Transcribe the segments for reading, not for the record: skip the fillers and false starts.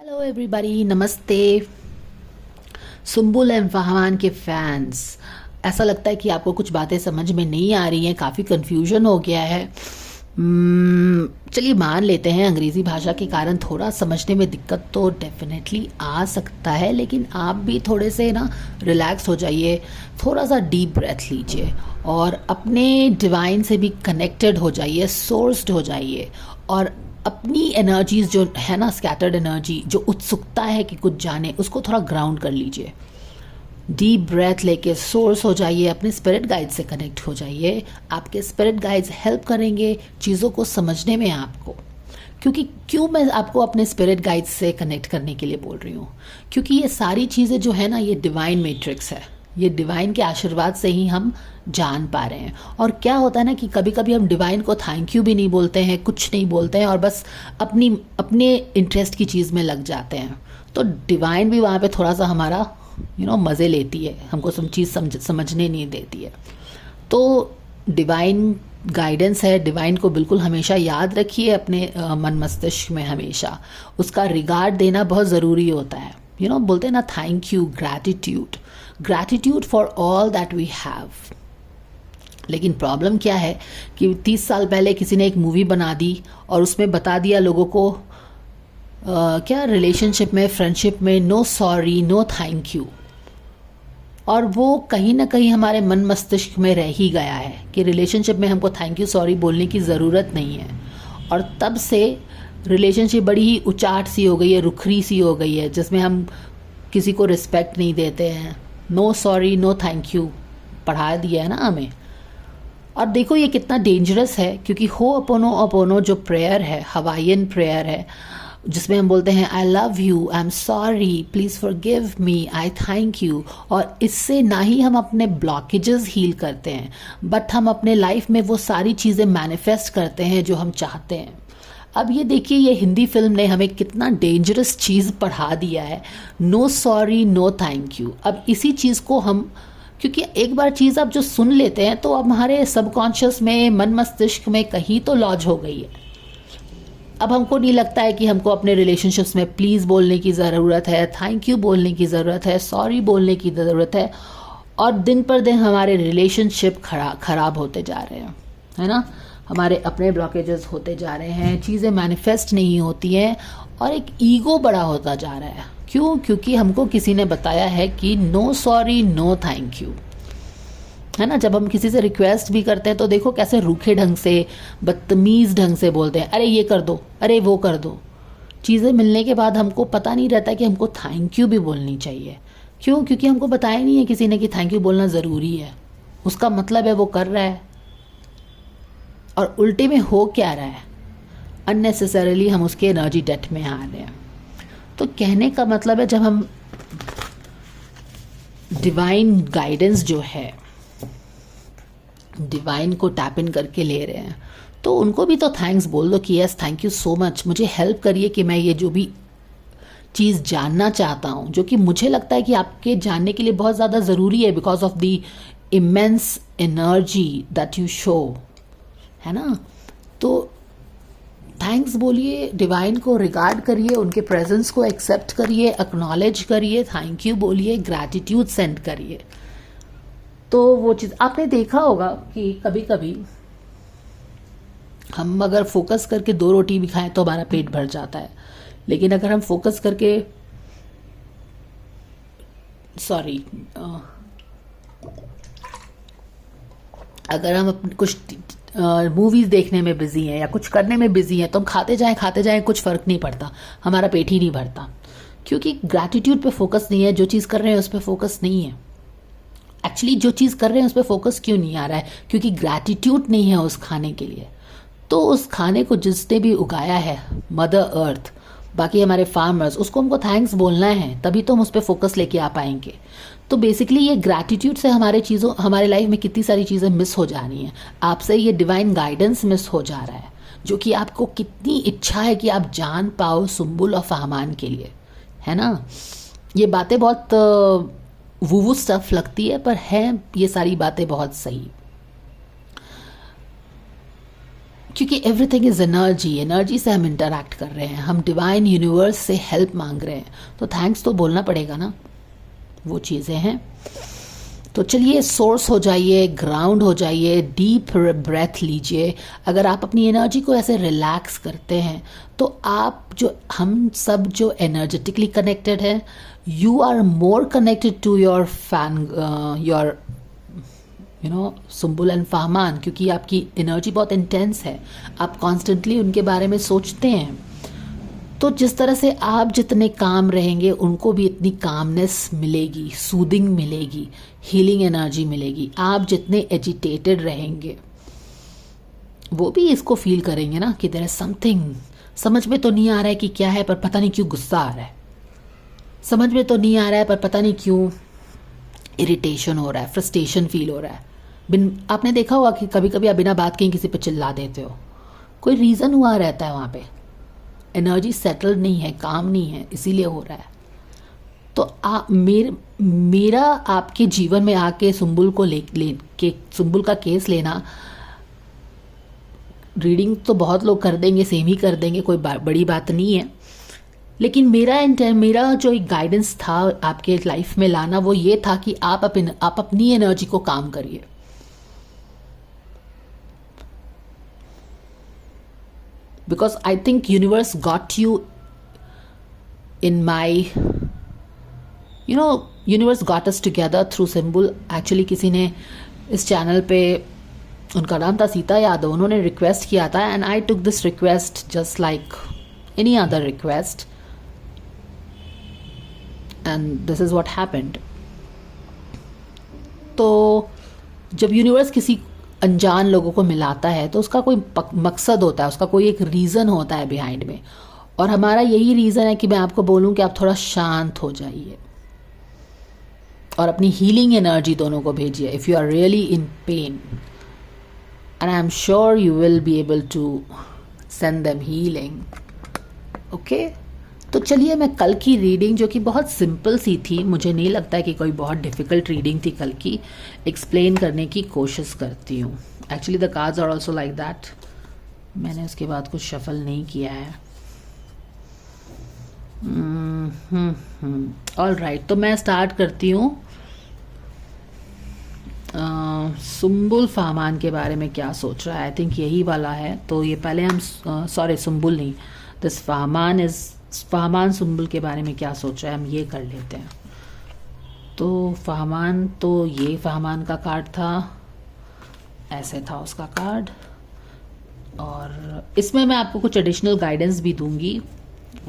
Hello everybody, नमस्ते। Sumbul and Fahman के fans, ऐसा लगता है कि आपको कुछ बातें समझ में नहीं आ रही हैं, काफ़ी कंफ्यूजन हो गया है। चलिए मान लेते हैं अंग्रेज़ी भाषा के कारण थोड़ा समझने में दिक्कत तो डेफिनेटली आ सकता है, लेकिन आप भी थोड़े से ना रिलैक्स हो जाइए, थोड़ा सा डीप ब्रेथ लीजिए और अपने डिवाइन से भी कनेक्टेड हो जाइए, सोर्स्ड हो जाइए और अपनी एनर्जीज जो है ना, स्कैटर्ड एनर्जी, जो उत्सुकता है कि कुछ जाने, उसको थोड़ा ग्राउंड कर लीजिए। डीप ब्रेथ लेके सोर्स हो जाइए, अपने स्पिरिट गाइड से कनेक्ट हो जाइए। आपके स्पिरिट गाइड्स हेल्प करेंगे चीज़ों को समझने में आपको। क्योंकि क्यों मैं आपको अपने स्पिरिट गाइड्स से कनेक्ट करने के लिए बोल रही हूँ, क्योंकि ये सारी चीज़ें जो है ना, ये डिवाइन मैट्रिक्स है। ये डिवाइन के आशीर्वाद से ही हम जान पा रहे हैं। और क्या होता है ना कि कभी कभी हम डिवाइन को थैंक यू भी नहीं बोलते हैं, कुछ नहीं बोलते हैं और बस अपने इंटरेस्ट की चीज़ में लग जाते हैं। तो डिवाइन भी वहाँ पे थोड़ा सा हमारा मज़े लेती है, हमको सब चीज़ समझने नहीं देती है। तो डिवाइन गाइडेंस है, डिवाइन को बिल्कुल हमेशा याद रखिए अपने मन मस्तिष्क में। हमेशा उसका रिगार्ड देना बहुत ज़रूरी होता है। बोलते हैं ना, thank you, gratitude for all that we have. लेकिन प्रॉब्लम क्या है कि 30 साल पहले किसी ने एक मूवी बना दी और उसमें बता दिया लोगों को क्या रिलेशनशिप में, फ्रेंडशिप में no sorry, no thank you. और वो कहीं ना कहीं हमारे मन मस्तिष्क में रह ही गया है कि रिलेशनशिप में हमको थैंक यू सॉरी बोलने की ज़रूरत नहीं है। और तब से रिलेशनशिप बड़ी ही उचाट सी हो गई है, रुखरी सी हो गई है, जिसमें हम किसी को रिस्पेक्ट नहीं देते हैं। No sorry, no thank you पढ़ा दिया है ना हमें। और देखो ये कितना डेंजरस है, क्योंकि हो अपोनो अपोनो जो प्रेयर है, हवाइयन प्रेयर है, जिसमें हम बोलते हैं I love you, I am sorry, please forgive me, I thank you. और इससे ना ही हम अपने ब्लॉकेजेस हील करते हैं, बट हम अपने लाइफ में वो सारी चीज़ें मैनिफेस्ट करते हैं जो हम चाहते हैं। अब ये देखिए, ये हिंदी फिल्म ने हमें कितना डेंजरस चीज़ पढ़ा दिया है, no sorry, no thank you. अब इसी चीज़ को हम, क्योंकि एक बार चीज़ आप जो सुन लेते हैं तो अब हमारे सबकॉन्शियस में, मन मस्तिष्क में कहीं तो लॉज हो गई है। अब हमको नहीं लगता है कि हमको अपने रिलेशनशिप्स में प्लीज़ बोलने की ज़रूरत है, थैंक यू बोलने की ज़रूरत है, सॉरी बोलने की ज़रूरत है। और दिन पर दिन हमारे रिलेशनशिप खराब होते जा रहे हैं, है ना। हमारे अपने ब्लॉकेजेस होते जा रहे हैं, चीज़ें मैनिफेस्ट नहीं होती हैं और एक ईगो बड़ा होता जा रहा है। क्यों? क्योंकि हमको किसी ने बताया है कि no sorry, no thank you, है ना। जब हम किसी से रिक्वेस्ट भी करते हैं तो देखो कैसे रूखे ढंग से, बदतमीज़ ढंग से बोलते हैं, अरे ये कर दो, अरे वो कर दो। चीज़ें मिलने के बाद हमको पता नहीं रहता कि हमको थैंक यू भी बोलनी चाहिए। क्यों? क्योंकि हमको बताया नहीं है किसी ने कि थैंक यू बोलना ज़रूरी है। उसका मतलब है वो कर रहा है और उल्टे में हो क्या रहा है, अननेसेसरीली हम उसके एनर्जी डेट में आ रहे हैं। तो कहने का मतलब है, जब हम डिवाइन गाइडेंस जो है, डिवाइन को टैप इन करके ले रहे हैं, तो उनको भी तो थैंक्स बोल दो कि yes, thank you so much, मुझे हेल्प करिए कि मैं ये जो भी चीज़ जानना चाहता हूँ, जो कि मुझे लगता है कि आपके जानने के लिए बहुत ज़्यादा ज़रूरी है, because of the immense energy that you show, है ना। तो थैंक्स बोलिए, डिवाइन को रिगार्ड करिए, उनके प्रेजेंस को एक्सेप्ट करिए, एक्नॉलेज करिए, थैंक यू बोलिए, ग्रैटिट्यूड सेंड करिए। तो वो चीज़ आपने देखा होगा कि कभी कभी हम अगर फोकस करके 2 रोटी भी खाएं तो हमारा पेट भर जाता है, लेकिन अगर हम फोकस करके अगर हम कुछ मूवीज़ देखने में बिजी हैं या कुछ करने में बिजी हैं तो हम खाते जाएं, कुछ फ़र्क नहीं पड़ता, हमारा पेट ही नहीं भरता, क्योंकि ग्रैटिट्यूड पे फोकस नहीं है। जो चीज़ कर रहे हैं उस पर फोकस नहीं है। एक्चुअली जो चीज़ कर रहे हैं उस पर फोकस क्यों नहीं आ रहा है? क्योंकि ग्रैटिट्यूड नहीं है उस खाने के लिए। तो उस खाने को जिसने भी उगाया है, मदर अर्थ, बाकी हमारे फार्मर्स, उसको हमको थैंक्स बोलना है, तभी तो हम उस पर फोकस लेके आ पाएंगे। तो बेसिकली ये ग्रैटिट्यूड से हमारे लाइफ में कितनी सारी चीज़ें मिस हो जा रही हैं। आपसे ये डिवाइन गाइडेंस मिस हो जा रहा है, जो कि आपको कितनी इच्छा है कि आप जान पाओ सुम्बुल और फहमान के लिए, है ना। ये बातें बहुत वूवू स्टफ लगती है, पर है ये सारी बातें बहुत सही। क्योंकि एवरीथिंग इज़ एनर्जी, एनर्जी से हम इंटरैक्ट कर रहे हैं, हम डिवाइन यूनिवर्स से हेल्प मांग रहे हैं, तो थैंक्स तो बोलना पड़ेगा ना, वो चीज़ें हैं। तो चलिए सोर्स हो जाइए, ग्राउंड हो जाइए, डीप ब्रेथ लीजिए। अगर आप अपनी एनर्जी को ऐसे रिलैक्स करते हैं तो आप जो, हम सब जो एनर्जेटिकली कनेक्टेड हैं, you are more connected to your your Sumbul and Fahmaan, क्योंकि आपकी एनर्जी बहुत इंटेंस है, आप कॉन्स्टेंटली उनके बारे में सोचते हैं। तो जिस तरह से आप जितने काम रहेंगे उनको भी इतनी कामनेस मिलेगी, सूदिंग मिलेगी, हीलिंग एनर्जी मिलेगी। आप जितने एजिटेटेड रहेंगे वो भी इसको फील करेंगे ना कि देयर इज समथिंग, समझ में तो नहीं आ रहा है कि क्या है, पर पता नहीं क्यों गुस्सा आ रहा है, समझ में तो नहीं आ रहा है पर पता नहीं क्यों इरिटेशन हो रहा है, फ्रस्ट्रेशन फील हो रहा है। आपने देखा होगा कि कभी कभी आप बिना बात के किसी पे चिल्ला देते हो, कोई रीज़न हुआ रहता है वहाँ पे, एनर्जी सेटल्ड नहीं है, काम नहीं है, इसीलिए हो रहा है। तो मेरा आपके जीवन में आके सुम्बुल को सुम्बुल का केस लेना, रीडिंग तो बहुत लोग कर देंगे, सेम ही कर देंगे, कोई बड़ी बात नहीं है, लेकिन मेरा जो एक गाइडेंस था आपके लाइफ में लाना, वो ये था कि आप अपनी एनर्जी को काम करिए। Because I think universe got you in my, universe got us together through symbol. Actually किसी ने इस चैनल पे, उनका नाम था सीता यादव, उन्होंने रिक्वेस्ट किया था, and I took this request just like any other request, and this is what happened. तो जब यूनिवर्स किसी अनजान लोगों को मिलाता है तो उसका कोई मकसद होता है, उसका कोई एक रीज़न होता है बिहाइंड में, और हमारा यही रीज़न है कि मैं आपको बोलूं कि आप थोड़ा शांत हो जाइए और अपनी हीलिंग एनर्जी दोनों को भेजिए। If you are really in pain, and I am sure you will be able to send them healing. Okay, तो चलिए मैं कल की रीडिंग, जो कि बहुत सिंपल सी थी, मुझे नहीं लगता है कि कोई बहुत डिफ़िकल्ट रीडिंग थी कल की, एक्सप्लेन करने की कोशिश करती हूँ। Actually the cards are also like that, मैंने उसके बाद कुछ शफल नहीं किया है। ऑल राइट, तो मैं स्टार्ट करती हूँ सुम्बुल फहमान के बारे में क्या सोच रहा है। आई थिंक यही वाला है, तो ये पहले हम सॉरी सुम्बुल नहीं, दिस फहमान सुम्बुल के बारे में क्या सोच रहा है हम ये कर लेते हैं। तो फहमान, तो ये फहमान का कार्ड था, ऐसे था उसका कार्ड, और इसमें मैं आपको कुछ एडिशनल गाइडेंस भी दूंगी।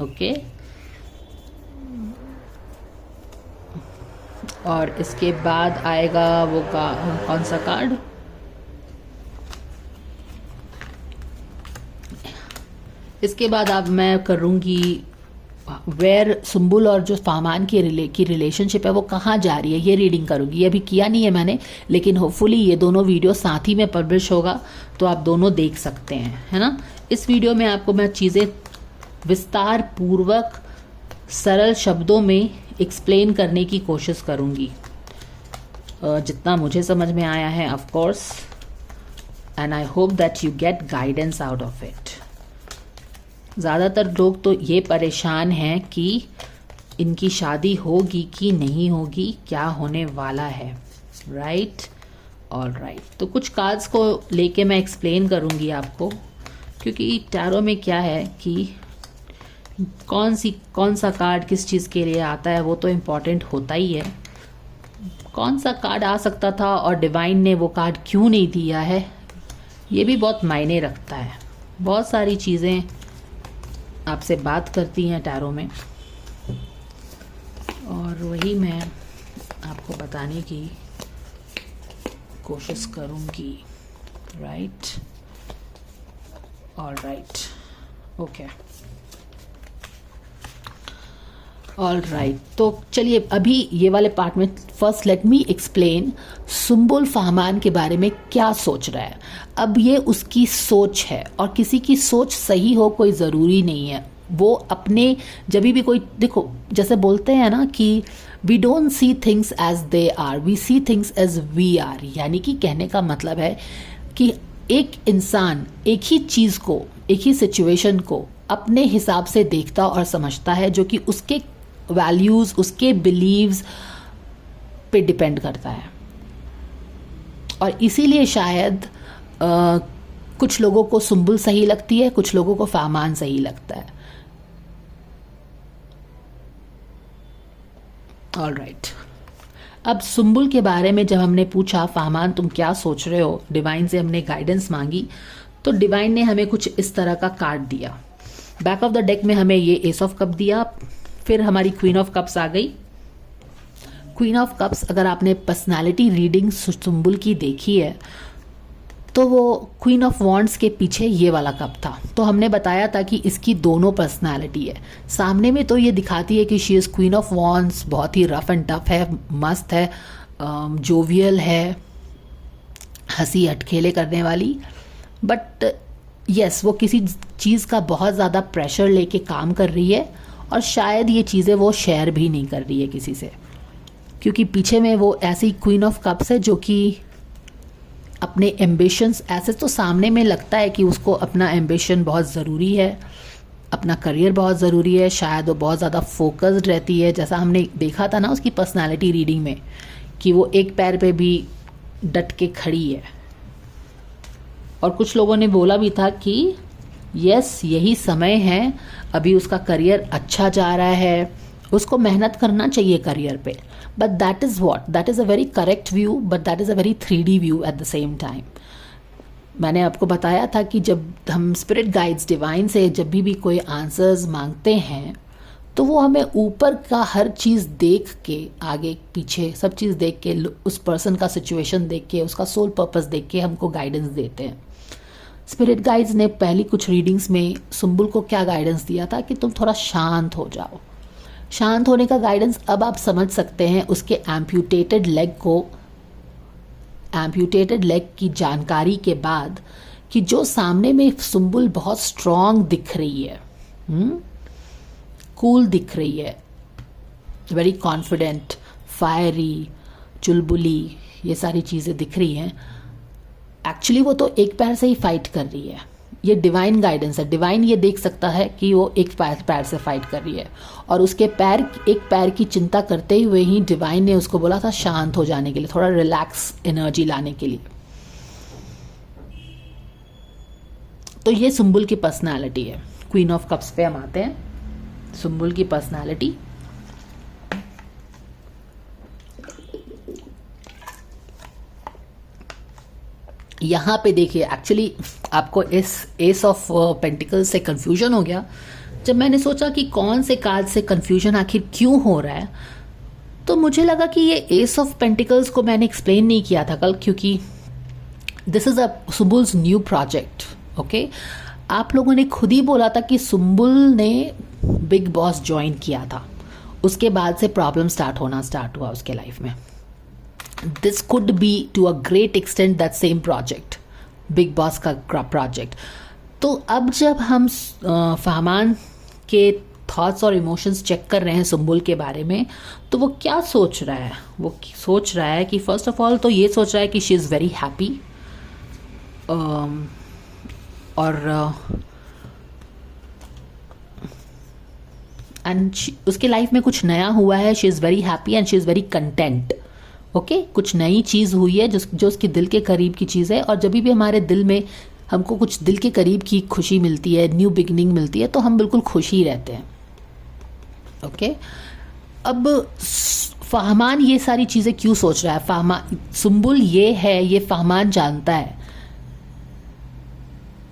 ओके, और इसके बाद आएगा वो कौन सा कार्ड, इसके बाद अब मैं करूँगी वेयर सुम्बुल और जो फहमान की रिलेशनशिप है वो कहाँ जा रही है, ये रीडिंग करूँगी। ये अभी किया नहीं है मैंने, लेकिन होपफुली ये दोनों वीडियो साथ ही में पब्लिश होगा तो आप दोनों देख सकते हैं, है ना। इस वीडियो में आपको मैं चीज़ें विस्तार पूर्वक सरल शब्दों में एक्सप्लेन करने की कोशिश करूँगी, जितना मुझे समझ में आया है of course, and I hope that you get guidance out of it. ज़्यादातर लोग तो ये परेशान हैं कि इनकी शादी होगी कि नहीं होगी, क्या होने वाला है, राइट। ऑल राइट, तो कुछ कार्ड्स को लेके मैं एक्सप्लेन करूँगी आपको, क्योंकि टैरो में क्या है कि कौन सा कार्ड किस चीज़ के लिए आता है वो तो इम्पॉर्टेंट होता ही है। कौन सा कार्ड आ सकता था और डिवाइन ने वो कार्ड क्यों नहीं दिया है, ये भी बहुत मायने रखता है। बहुत सारी चीज़ें आपसे बात करती हैं टैरो में, और वही मैं आपको बताने की कोशिश करूँगी, right. All right, okay, all right, तो चलिए अभी ये वाले पार्ट में first let me explain Sumbul Fahmaan के बारे में क्या सोच रहा है। अब ये उसकी सोच है, और किसी की सोच सही हो कोई ज़रूरी नहीं है। वो अपने जब भी कोई, देखो जैसे बोलते हैं ना कि we don't see things as they are, we see things as we are, यानी कि कहने का मतलब है कि एक इंसान एक ही चीज़ को, एक ही सिचुएशन को अपने हिसाब से देखता और समझता है, जो कि उसके वैल्यूज़, उसके बिलीव्स पे डिपेंड करता है। और इसीलिए शायद कुछ लोगों को सुंबुल सही लगती है, कुछ लोगों को फाहमान सही लगता है। ऑलराइट, अब सुंबुल के बारे में जब हमने पूछा फाहमान तुम क्या सोच रहे हो, डिवाइन से हमने गाइडेंस मांगी, तो डिवाइन ने हमें कुछ इस तरह का कार्ड दिया। बैक ऑफ द डेक में हमें ये एस ऑफ कप दिया, फिर हमारी क्वीन ऑफ कप्स आ गई। क्वीन ऑफ कप्स, अगर आपने पर्सनालिटी रीडिंग सुंबुल की देखी है तो वो क्वीन ऑफ वॉन्ड्स के पीछे ये वाला कप था। तो हमने बताया था कि इसकी दोनों पर्सनालिटी है। सामने में तो ये दिखाती है कि she is queen of wands, बहुत ही रफ एंड टफ है, मस्त है, जोवियल है, हंसी हटखेले करने वाली। बट यस, वो किसी चीज़ का बहुत ज़्यादा प्रेशर लेके काम कर रही है और शायद ये चीज़ें वो शेयर भी नहीं कर रही है किसी से, क्योंकि पीछे में वो ऐसी क्वीन ऑफ कप्स है जो कि अपने एम्बिशंस, ऐसे तो सामने में लगता है कि उसको अपना एम्बिशन बहुत ज़रूरी है, अपना करियर बहुत ज़रूरी है, शायद वो बहुत ज़्यादा फोकस्ड रहती है, जैसा हमने देखा था ना उसकी पर्सनालिटी रीडिंग में कि वो एक पैर पे भी डट के खड़ी है। और कुछ लोगों ने बोला भी था कि यस, यही समय है, अभी उसका करियर अच्छा जा रहा है, उसको मेहनत करना चाहिए करियर पे। But that is what, that is a very correct view, but that is a very 3D view at the same time. मैंने आपको बताया था कि जब हम स्पिरिट गाइड्स, डिवाइन से जब भी कोई आंसर्स मांगते हैं तो वो हमें ऊपर का हर चीज़ देख के, आगे पीछे सब चीज़ देख के, उस पर्सन का सिचुएशन देख के, उसका सोल पर्पस देख के हमको गाइडेंस देते हैं। स्पिरिट गाइड्स ने पहली कुछ रीडिंग्स में सुंबुल को क्या गाइडेंस दिया था कि तुम थोड़ा शांत हो जाओ। शांत होने का गाइडेंस अब आप समझ सकते हैं उसके एम्प्यूटेटेड लेग को, एम्प्यूटेटेड लेग की जानकारी के बाद, कि जो सामने में सुंबुल बहुत स्ट्रॉन्ग दिख रही है, कूल दिख रही है, वेरी कॉन्फिडेंट, फायरी, चुलबुली, ये सारी चीज़ें दिख रही हैं। एक्चुअली वो तो एक पैर से ही फाइट कर रही है। ये डिवाइन गाइडेंस है। डिवाइन ये देख सकता है कि वो एक पैर से फाइट कर रही है, और उसके एक पैर की चिंता करते हुए ही डिवाइन ने उसको बोला था शांत हो जाने के लिए, थोड़ा रिलैक्स एनर्जी लाने के लिए। तो ये सुंबुल की पर्सनालिटी है। क्वीन ऑफ कप्स पे हम आते हैं, सुंबुल की पर्सनालिटी। यहाँ पे देखिए, एक्चुअली आपको इस एस ऑफ पेंटिकल्स से कंफ्यूजन हो गया। जब मैंने सोचा कि कौन से कार्ड से कंफ्यूजन आखिर क्यों हो रहा है, तो मुझे लगा कि ये एस ऑफ पेंटिकल्स को मैंने एक्सप्लेन नहीं किया था कल, क्योंकि this is a Sumbul's new project. Okay, आप लोगों ने खुद ही बोला था कि सुंबुल ने बिग बॉस ज्वाइन किया था, उसके बाद से प्रॉब्लम स्टार्ट हुआ उसके लाइफ में। This could be to a great extent that same project, big boss का प्रोजेक्ट। तो अब जब हम फाहमान के थॉट्स और इमोशंस चेक कर रहे हैं सुंबुल के बारे में, तो वो क्या सोच रहा है? वो सोच रहा है कि फर्स्ट ऑफ ऑल तो ये सोच रहा है कि शी इज़ वेरी हैप्पी, और एंड उसके लाइफ में कुछ नया हुआ है। She is very happy and she is very content. Okay, कुछ नई चीज़ हुई है जो उसके दिल के करीब की चीज़ है। और जब भी हमारे दिल में हमको कुछ दिल के करीब की खुशी मिलती है, न्यू बिगनिंग मिलती है, तो हम बिल्कुल खुश ही रहते हैं। ओके, अब फाहमान ये सारी चीज़ें क्यों सोच रहा है? सुंबुल ये है, ये फाहमान जानता है।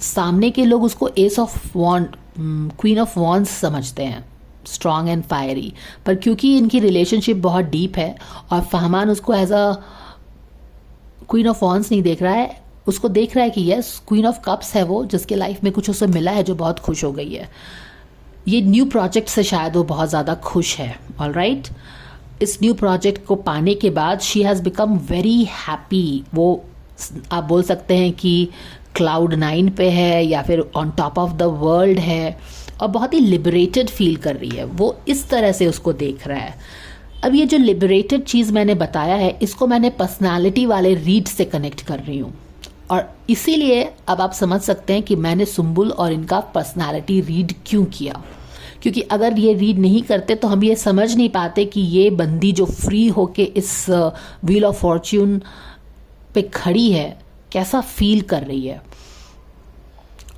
सामने के लोग उसको ace of wand, queen of wands समझते हैं, स्ट्रॉन्ग एंड फायरी, पर क्योंकि इनकी रिलेशनशिप बहुत डीप है और फाहमान उसको as a queen of wands नहीं देख रहा है, उसको देख रहा है कि यस, क्वीन ऑफ कप्स है वो, जिसके लाइफ में कुछ उसे मिला है जो बहुत खुश हो गई है। ये न्यू प्रोजेक्ट से शायद वो बहुत ज़्यादा खुश है। ऑलराइट, इस न्यू प्रोजेक्ट को पाने के बाद she has become very happy. वो आप बोल सकते हैं कि क्लाउड 9 पे है या फिर on top of the world है, और बहुत ही लिबरेटेड फील कर रही है। वो इस तरह से उसको देख रहा है। अब ये जो लिबरेटेड चीज़ मैंने बताया है, इसको मैंने पर्सनालिटी वाले रीड से कनेक्ट कर रही हूँ। और इसीलिए अब आप समझ सकते हैं कि मैंने सुम्बुल और इनका पर्सनालिटी रीड क्यों किया, क्योंकि अगर ये रीड नहीं करते तो हम ये समझ नहीं पाते कि ये बंदी जो फ्री होके इस व्हील ऑफ फॉर्च्यून पे खड़ी है कैसा फील कर रही है,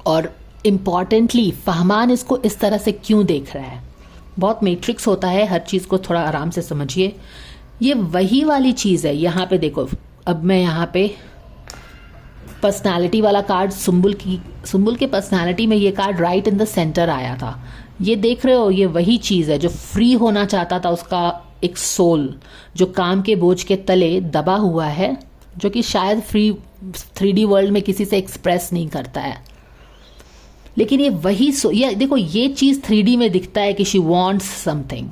और इम्पॉर्टेंटली फहमान इसको इस तरह से क्यों देख रहा है। बहुत मैट्रिक्स होता है, हर चीज़ को थोड़ा आराम से समझिए। ये वही वाली चीज़ है, यहाँ पे देखो, अब मैं यहाँ पे पर्सनालिटी वाला कार्ड, सुम्बुल के पर्सनालिटी में ये card right in the centre आया था। ये देख रहे हो, ये वही चीज़ है जो फ्री होना चाहता था, उसका एक सोल जो काम के बोझ के तले दबा हुआ है, जो कि शायद 3D वर्ल्ड में किसी से एक्सप्रेस नहीं करता है। लेकिन ये वही ये देखो, ये चीज़ 3D में दिखता है कि शी वॉन्ट्स समथिंग,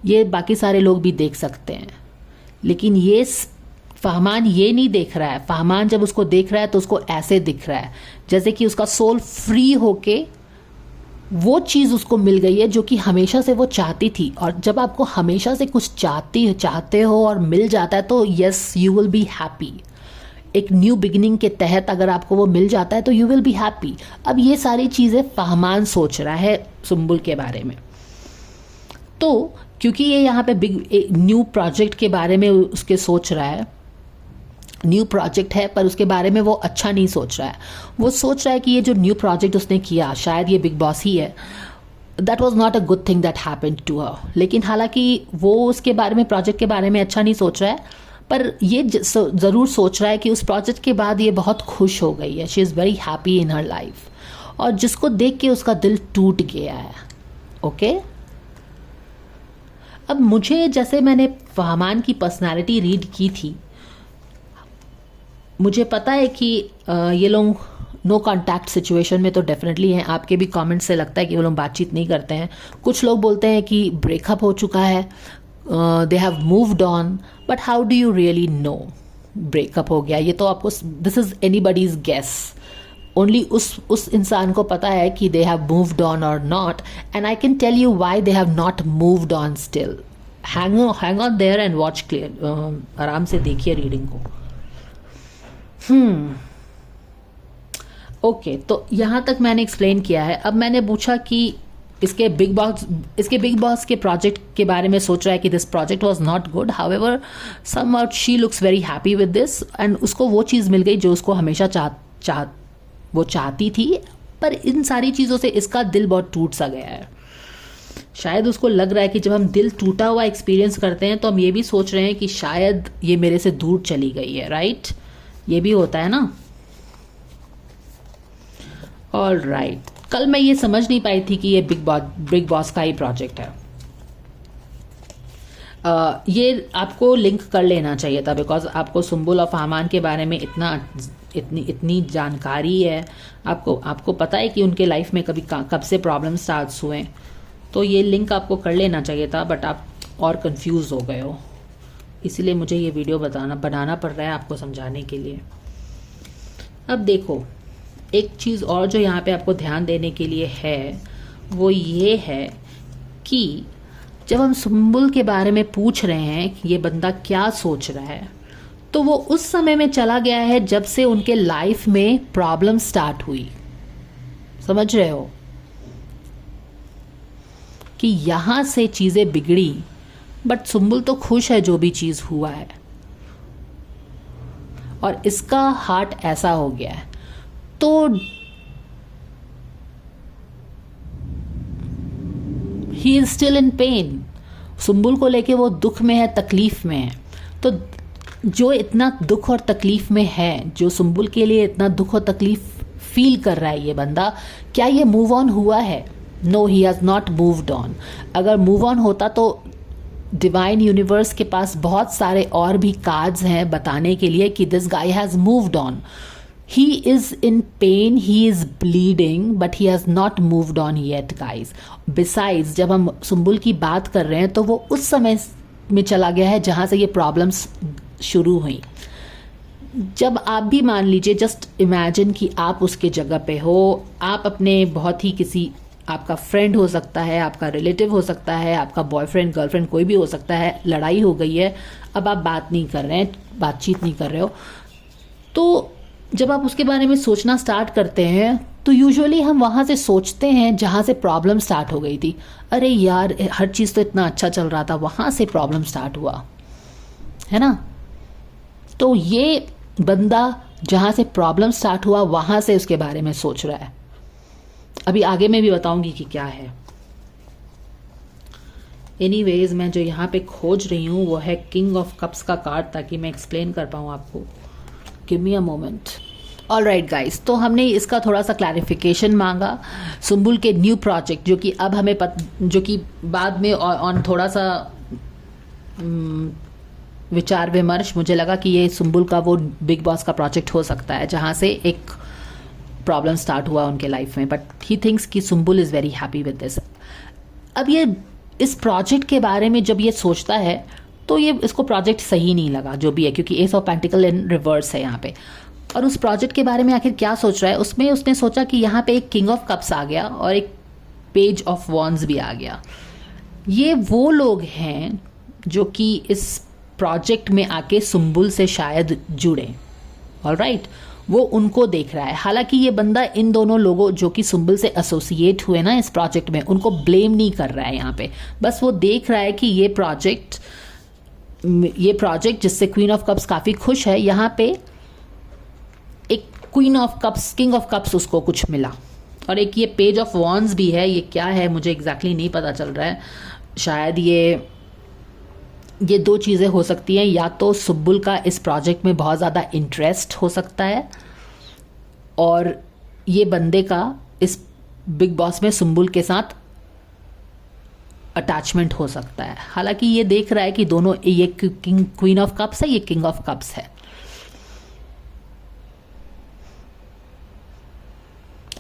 ये बाकी सारे लोग भी देख सकते हैं, लेकिन ये फहमान ये नहीं देख रहा है। फहमान जब उसको देख रहा है तो उसको ऐसे दिख रहा है जैसे कि उसका सोल फ्री होके वो चीज़ उसको मिल गई है जो कि हमेशा से वो चाहती थी। और जब आपको हमेशा से कुछ चाहते हो और मिल जाता है तो yes, you will be happy. एक न्यू बिगिनिंग के तहत अगर आपको वो मिल जाता है तो यू विल बी हैप्पी। अब ये सारी चीज़ें फहमान सोच रहा है सुम्बुल के बारे में। तो क्योंकि ये यहाँ पे न्यू प्रोजेक्ट के बारे में उसके सोच रहा है, न्यू प्रोजेक्ट है, पर उसके बारे में वो अच्छा नहीं सोच रहा है। वो सोच रहा है कि ये जो न्यू प्रोजेक्ट उसने किया, शायद ये बिग बॉस ही है, that was not a good thing that happened to her. लेकिन हालांकि वो उसके बारे में, प्रोजेक्ट के बारे में अच्छा नहीं सोच रहा है, पर ये ज़रूर सोच रहा है कि उस प्रोजेक्ट के बाद ये बहुत खुश हो गई है। She is very happy in her life, और जिसको देख के उसका दिल टूट गया है। ओके, अब मुझे, जैसे मैंने फहमान की पर्सनालिटी रीड की थी, मुझे पता है कि ये लोग नो कॉन्टैक्ट सिचुएशन में तो डेफिनेटली हैं। आपके भी कमेंट से लगता है कि वो लोग बातचीत नहीं करते हैं। कुछ लोग बोलते हैं कि ब्रेकअप हो चुका है, they have moved on, but how do you really know breakup हो गया? ये तो आपको, this is anybody's guess. Only उस इंसान को पता है कि दे हैव मूव्ड ऑन और not, and I can tell you why they have not moved on still. Hang on there and watch clear, आराम से देखिए रीडिंग को। ओके, तो यहाँ तक मैंने एक्सप्लेन किया है। अब मैंने पूछा कि इसके बिग बॉस के प्रोजेक्ट के बारे में सोच रहा है कि this project was not good, however somehow she looks very happy with this, and उसको वो चीज़ मिल गई जो उसको हमेशा वो चाहती थी। पर इन सारी चीज़ों से इसका दिल बहुत टूट सा गया है। शायद उसको लग रहा है कि जब हम दिल टूटा हुआ एक्सपीरियंस करते हैं तो हम ये भी सोच रहे हैं कि शायद ये मेरे से दूर चली गई है, राइट? ये भी होता है ना। ऑल राइट, कल मैं ये समझ नहीं पाई थी कि ये बिग बॉस का ही प्रोजेक्ट है। ये आपको लिंक कर लेना चाहिए था, बिकॉज आपको सुम्बुल और फहमान के बारे में इतनी जानकारी है। आपको पता है कि उनके लाइफ में कब से प्रॉब्लम स्टार्ट हुए, तो ये लिंक आपको कर लेना चाहिए था, बट आप और कंफ्यूज हो गए हो। इसीलिए मुझे ये वीडियो बनाना पड़ रहा है आपको समझाने के लिए। अब देखो, एक चीज़ और जो यहाँ पे आपको ध्यान देने के लिए है, वो ये है कि जब हम सुम्बुल के बारे में पूछ रहे हैं कि ये बंदा क्या सोच रहा है, तो वो उस समय में चला गया है जब से उनके लाइफ में प्रॉब्लम स्टार्ट हुई। समझ रहे हो कि यहाँ से चीज़ें बिगड़ी, बट सुम्बुल तो खुश है जो भी चीज़ हुआ है, और इसका हार्ट ऐसा हो गया है। तो ही is still in pen. Sumbul को लेके वो दुख में है, तकलीफ में है। तो जो इतना दुख और तकलीफ में है, जो सुम्बुल के लिए इतना दुख और तकलीफ फील कर रहा है ये बंदा, क्या ये मूव ऑन हुआ है? No, he has not moved on. अगर मूव ऑन होता तो डिवाइन यूनिवर्स के पास बहुत सारे और भी कार्ड्स हैं बताने के लिए कि this guy has moved on. He is in pain, he is bleeding, but he has not moved on yet, guys. Besides, जब हम सुम्बुल की बात कर रहे हैं तो वो उस समय में चला गया है जहाँ से ये प्रॉब्लम्स शुरू हुई। जब आप भी मान लीजिए, जस्ट इमेजिन कि आप उसके जगह पे हो, आप अपने बहुत ही किसी, आपका फ्रेंड हो सकता है, आपका रिलेटिव हो सकता है, आपका बॉयफ्रेंड गर्लफ्रेंड कोई भी हो सकता है, लड़ाई हो गई है, अब आप बात नहीं कर रहे हैं, बातचीत नहीं कर रहे हो, तो जब आप उसके बारे में सोचना स्टार्ट करते हैं तो यूजुअली हम वहाँ से सोचते हैं जहाँ से प्रॉब्लम स्टार्ट हो गई थी। अरे यार, हर चीज़ तो इतना अच्छा चल रहा था, वहाँ से प्रॉब्लम स्टार्ट हुआ, है ना। तो ये बंदा जहाँ से प्रॉब्लम स्टार्ट हुआ वहाँ से उसके बारे में सोच रहा है। अभी आगे मैं भी बताऊंगी कि क्या है। एनीवेज, मैं जो यहाँ पे खोज रही हूँ वो है किंग ऑफ कप्स का कार्ड, ताकि मैं एक्सप्लेन कर पाऊँ आपको। Give me a moment. Alright guys, तो हमने इसका थोड़ा सा क्लैरिफिकेशन मांगा सुम्बुल के न्यू प्रोजेक्ट, जो कि अब हमें जो कि बाद में ऑन थोड़ा सा विचार विमर्श मुझे लगा कि ये सुम्बुल का वो बिग बॉस का प्रोजेक्ट हो सकता है जहाँ से एक प्रॉब्लम स्टार्ट हुआ उनके लाइफ में, बट ही थिंक्स कि Sumbul is very happy with this. अब ये इस प्रोजेक्ट के बारे में जब ये सोचता है तो ये इसको प्रोजेक्ट सही नहीं लगा जो भी है, क्योंकि S of pentacle in reverse है यहाँ पे। और उस प्रोजेक्ट के बारे में आखिर क्या सोच रहा है, उसमें उसने सोचा कि यहाँ पे एक किंग ऑफ कप्स आ गया और एक पेज ऑफ वॉन्ड्स भी आ गया। ये वो लोग हैं जो कि इस प्रोजेक्ट में आके सुम्बुल से शायद जुड़े। ऑलराइट, वो उनको देख रहा है। हालांकि ये बंदा इन दोनों लोगों जो कि सुम्बुल से एसोसिएट हुए ना इस प्रोजेक्ट में, उनको ब्लेम नहीं कर रहा है यहाँ पे। बस वो देख रहा है कि ये प्रोजेक्ट जिससे क्वीन ऑफ कप्स काफ़ी खुश है, यहाँ पे एक queen of cups, king of cups उसको कुछ मिला। और एक ये पेज ऑफ वॉन्ड्स भी है। ये क्या है मुझे एग्जैक्टली नहीं पता चल रहा है। शायद ये दो चीज़ें हो सकती हैं, या तो सुम्बुल का इस प्रोजेक्ट में बहुत ज़्यादा इंटरेस्ट हो सकता है और ये बंदे का इस बिग बॉस में सुम्बुल के साथ अटैचमेंट हो सकता है। हालांकि ये देख रहा है कि दोनों, ये क्वीन ऑफ कप्स है, ये किंग ऑफ कप्स है।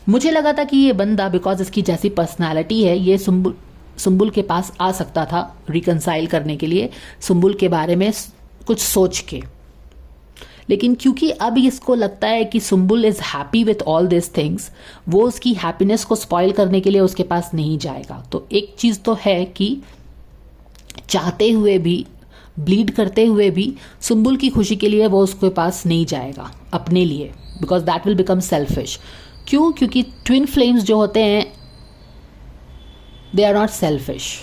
मुझे लगा था कि ये बंदा, बिकॉज इसकी जैसी पर्सनालिटी है, ये सुम्बुल के पास आ सकता था रिकंसाइल करने के लिए, सुम्बुल के बारे में कुछ सोच के। लेकिन क्योंकि अब इसको लगता है कि Sumbul is happy with all this things, वो उसकी हैप्पीनेस को स्पॉइल करने के लिए उसके पास नहीं जाएगा। तो एक चीज़ तो है कि चाहते हुए भी, ब्लीड करते हुए भी सुम्बुल की खुशी के लिए वो उसके पास नहीं जाएगा अपने लिए, because that will become selfish. क्यों? क्योंकि ट्विन फ्लेम्स जो होते हैं, दे आर नॉट सेल्फिश।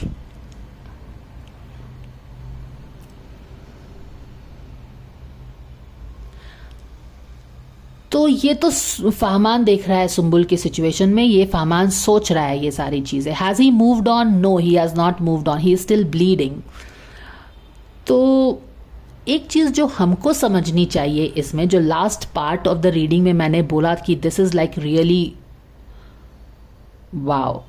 तो ये तो फहमान देख रहा है सुम्बुल की सिचुएशन में, ये फहमान सोच रहा है ये सारी चीजें। Has he moved on? No, he has not moved on, he is still bleeding. तो एक चीज जो हमको समझनी चाहिए इसमें, जो last part of the reading में मैंने बोला कि this is like really wow,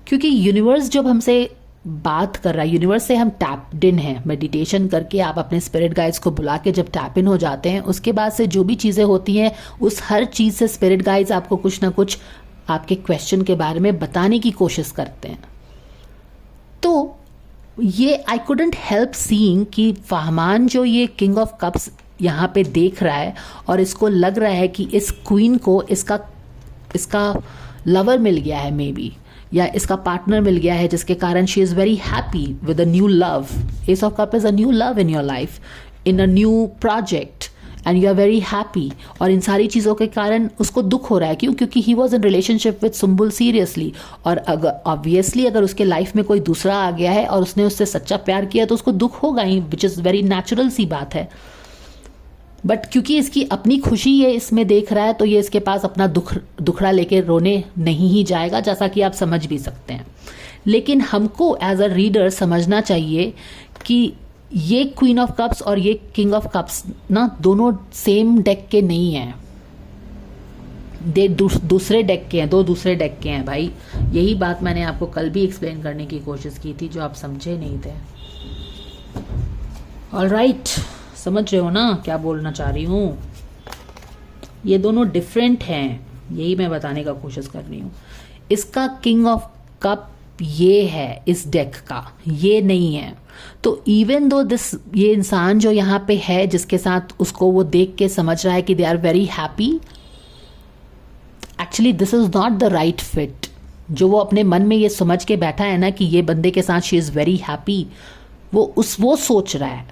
क्योंकि यूनिवर्स जब हमसे बात कर रहा है, यूनिवर्स से हम टैप्ड इन हैं। मेडिटेशन करके आप अपने स्पिरिट गाइड्स को बुला के जब टैप इन हो जाते हैं, उसके बाद से जो भी चीज़ें होती हैं, उस हर चीज़ से स्पिरिट गाइड्स आपको कुछ ना कुछ आपके क्वेश्चन के बारे में बताने की कोशिश करते हैं। तो ये आई कुडंट हेल्प सीइंग कि फहमान जो ये किंग ऑफ कप्स यहाँ पे देख रहा है और इसको लग रहा है कि इस क्वीन को इसका लवर मिल गया है मे बी, या इसका पार्टनर मिल गया है, जिसके कारण she is very happy with a new love. Ace of cup is a new love in your life, in a new project, and you are very happy. और इन सारी चीज़ों के कारण उसको दुख हो रहा है। क्यों? क्योंकि he was in relationship with Sumbul seriously, और अगर ऑब्वियसली अगर उसके लाइफ में कोई दूसरा आ गया है और उसने उससे सच्चा प्यार किया तो उसको दुख होगा ही, विच इज़ वेरी नेचुरल सी बात है। बट क्योंकि इसकी अपनी खुशी ये इसमें देख रहा है, तो ये इसके पास अपना दुखड़ा लेके रोने नहीं ही जाएगा, जैसा कि आप समझ भी सकते हैं। लेकिन हमको एज अ रीडर समझना चाहिए कि ये क्वीन ऑफ कप्स और ये किंग ऑफ कप्स ना दोनों सेम डेक के नहीं हैं, दूसरे डेक के हैं, दो दूसरे डेक के हैं भाई। यही बात मैंने आपको कल भी एक्सप्लेन करने की कोशिश की थी, जो आप समझे नहीं थे। ऑलराइट, समझ रहे हो ना क्या बोलना चाह रही हूँ? ये दोनों डिफरेंट हैं, यही मैं बताने का कोशिश कर रही हूँ। इसका किंग ऑफ कप ये है इस डेक का, ये नहीं है। तो इवन दो ये इंसान जो यहाँ पे है, जिसके साथ उसको वो देख के समझ रहा है कि they are very happy, actually this is not the right fit. जो वो अपने मन में ये समझ के बैठा है ना कि ये बंदे के साथ शी इज वेरी हैप्पी, वो सोच रहा है,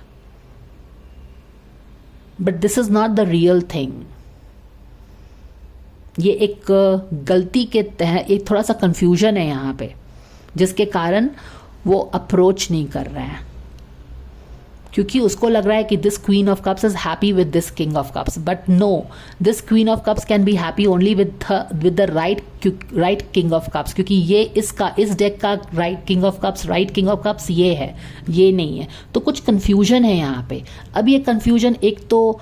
but this is not the real thing. ये एक गलती के तहत एक थोड़ा सा कंफ्यूजन है यहाँ पे, जिसके कारण वो अप्रोच नहीं कर रहा है, क्योंकि उसको लग रहा है कि this queen of cups is happy with this king of cups, but no, this queen of cups can be happy only with the right king of cups, क्योंकि ये इस डेक का राइट किंग ऑफ कप्स ये है, ये नहीं है। तो कुछ कंफ्यूजन है यहाँ पे। अब ये कंफ्यूजन एक तो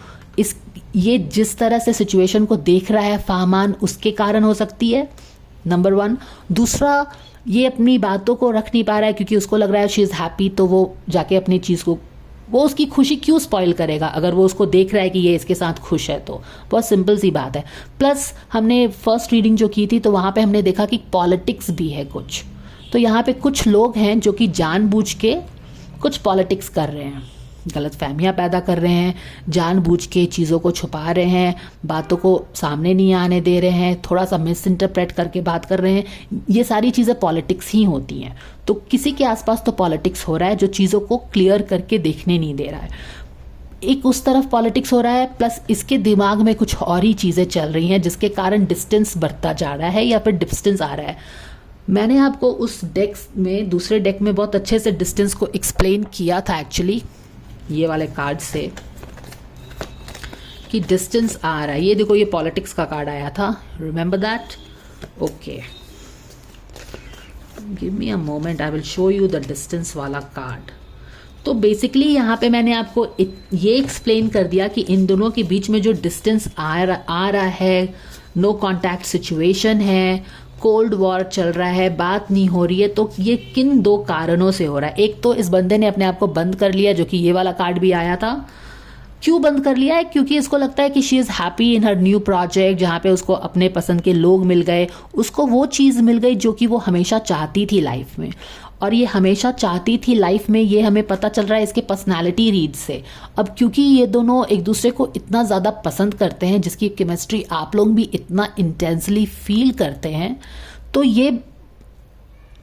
ये जिस तरह से सिचुएशन को देख रहा है फहमान, उसके कारण हो सकती है, नंबर 1। दूसरा, ये अपनी बातों को रख नहीं पा रहा है क्योंकि उसको लग रहा है शी इज़ हैप्पी, तो वो जाके अपनी चीज़ को, वो उसकी खुशी क्यों स्पॉइल करेगा अगर वो उसको देख रहा है कि ये इसके साथ खुश है। तो बहुत सिंपल सी बात है। प्लस हमने फर्स्ट रीडिंग जो की थी तो वहाँ पे हमने देखा कि पॉलिटिक्स भी है कुछ, तो यहाँ पे कुछ लोग हैं जो कि जानबूझ के कुछ पॉलिटिक्स कर रहे हैं, गलत फहमियाँ पैदा कर रहे हैं, जानबूझ के चीज़ों को छुपा रहे हैं, बातों को सामने नहीं आने दे रहे हैं, थोड़ा सा मिस इंटरप्रेट करके बात कर रहे हैं। ये सारी चीज़ें पॉलिटिक्स ही होती हैं। तो किसी के आसपास तो पॉलिटिक्स हो रहा है जो चीज़ों को क्लियर करके देखने नहीं दे रहा है। एक उस तरफ पॉलिटिक्स हो रहा है, प्लस इसके दिमाग में कुछ और ही चीज़ें चल रही हैं जिसके कारण डिस्टेंस बढ़ता जा रहा है या फिर डिस्टेंस आ रहा है। मैंने आपको उस डेक में, दूसरे डेक में बहुत अच्छे से डिस्टेंस को एक्सप्लेन किया था एक्चुअली, ये वाले कार्ड से, कि डिस्टेंस आ रहा है। ये देखो, ये पॉलिटिक्स का कार्ड आया था, remember that? Okay, give me a moment, I will show you the distance वाला कार्ड। तो बेसिकली यहाँ पे मैंने आपको ये एक्सप्लेन कर दिया कि इन दोनों के बीच में जो डिस्टेंस आ रहा है, नो कॉन्टैक्ट सिचुएशन है, कोल्ड वॉर चल रहा है, बात नहीं हो रही है, तो ये किन 2 कारणों से हो रहा है। एक तो इस बंदे ने अपने आप को बंद कर लिया, जो कि ये वाला कार्ड भी आया था। क्यों बंद कर लिया है? क्योंकि इसको लगता है कि she is happy in her new project, जहाँ पे उसको अपने पसंद के लोग मिल गए, उसको वो चीज़ मिल गई जो कि वो हमेशा चाहती थी लाइफ में। और ये हमेशा चाहती थी लाइफ में, ये हमें पता चल रहा है इसके पर्सनालिटी रीड से। अब क्योंकि ये दोनों एक दूसरे को इतना ज़्यादा पसंद करते हैं, जिसकी केमिस्ट्री आप लोग भी इतना इंटेंसली फील करते हैं, तो ये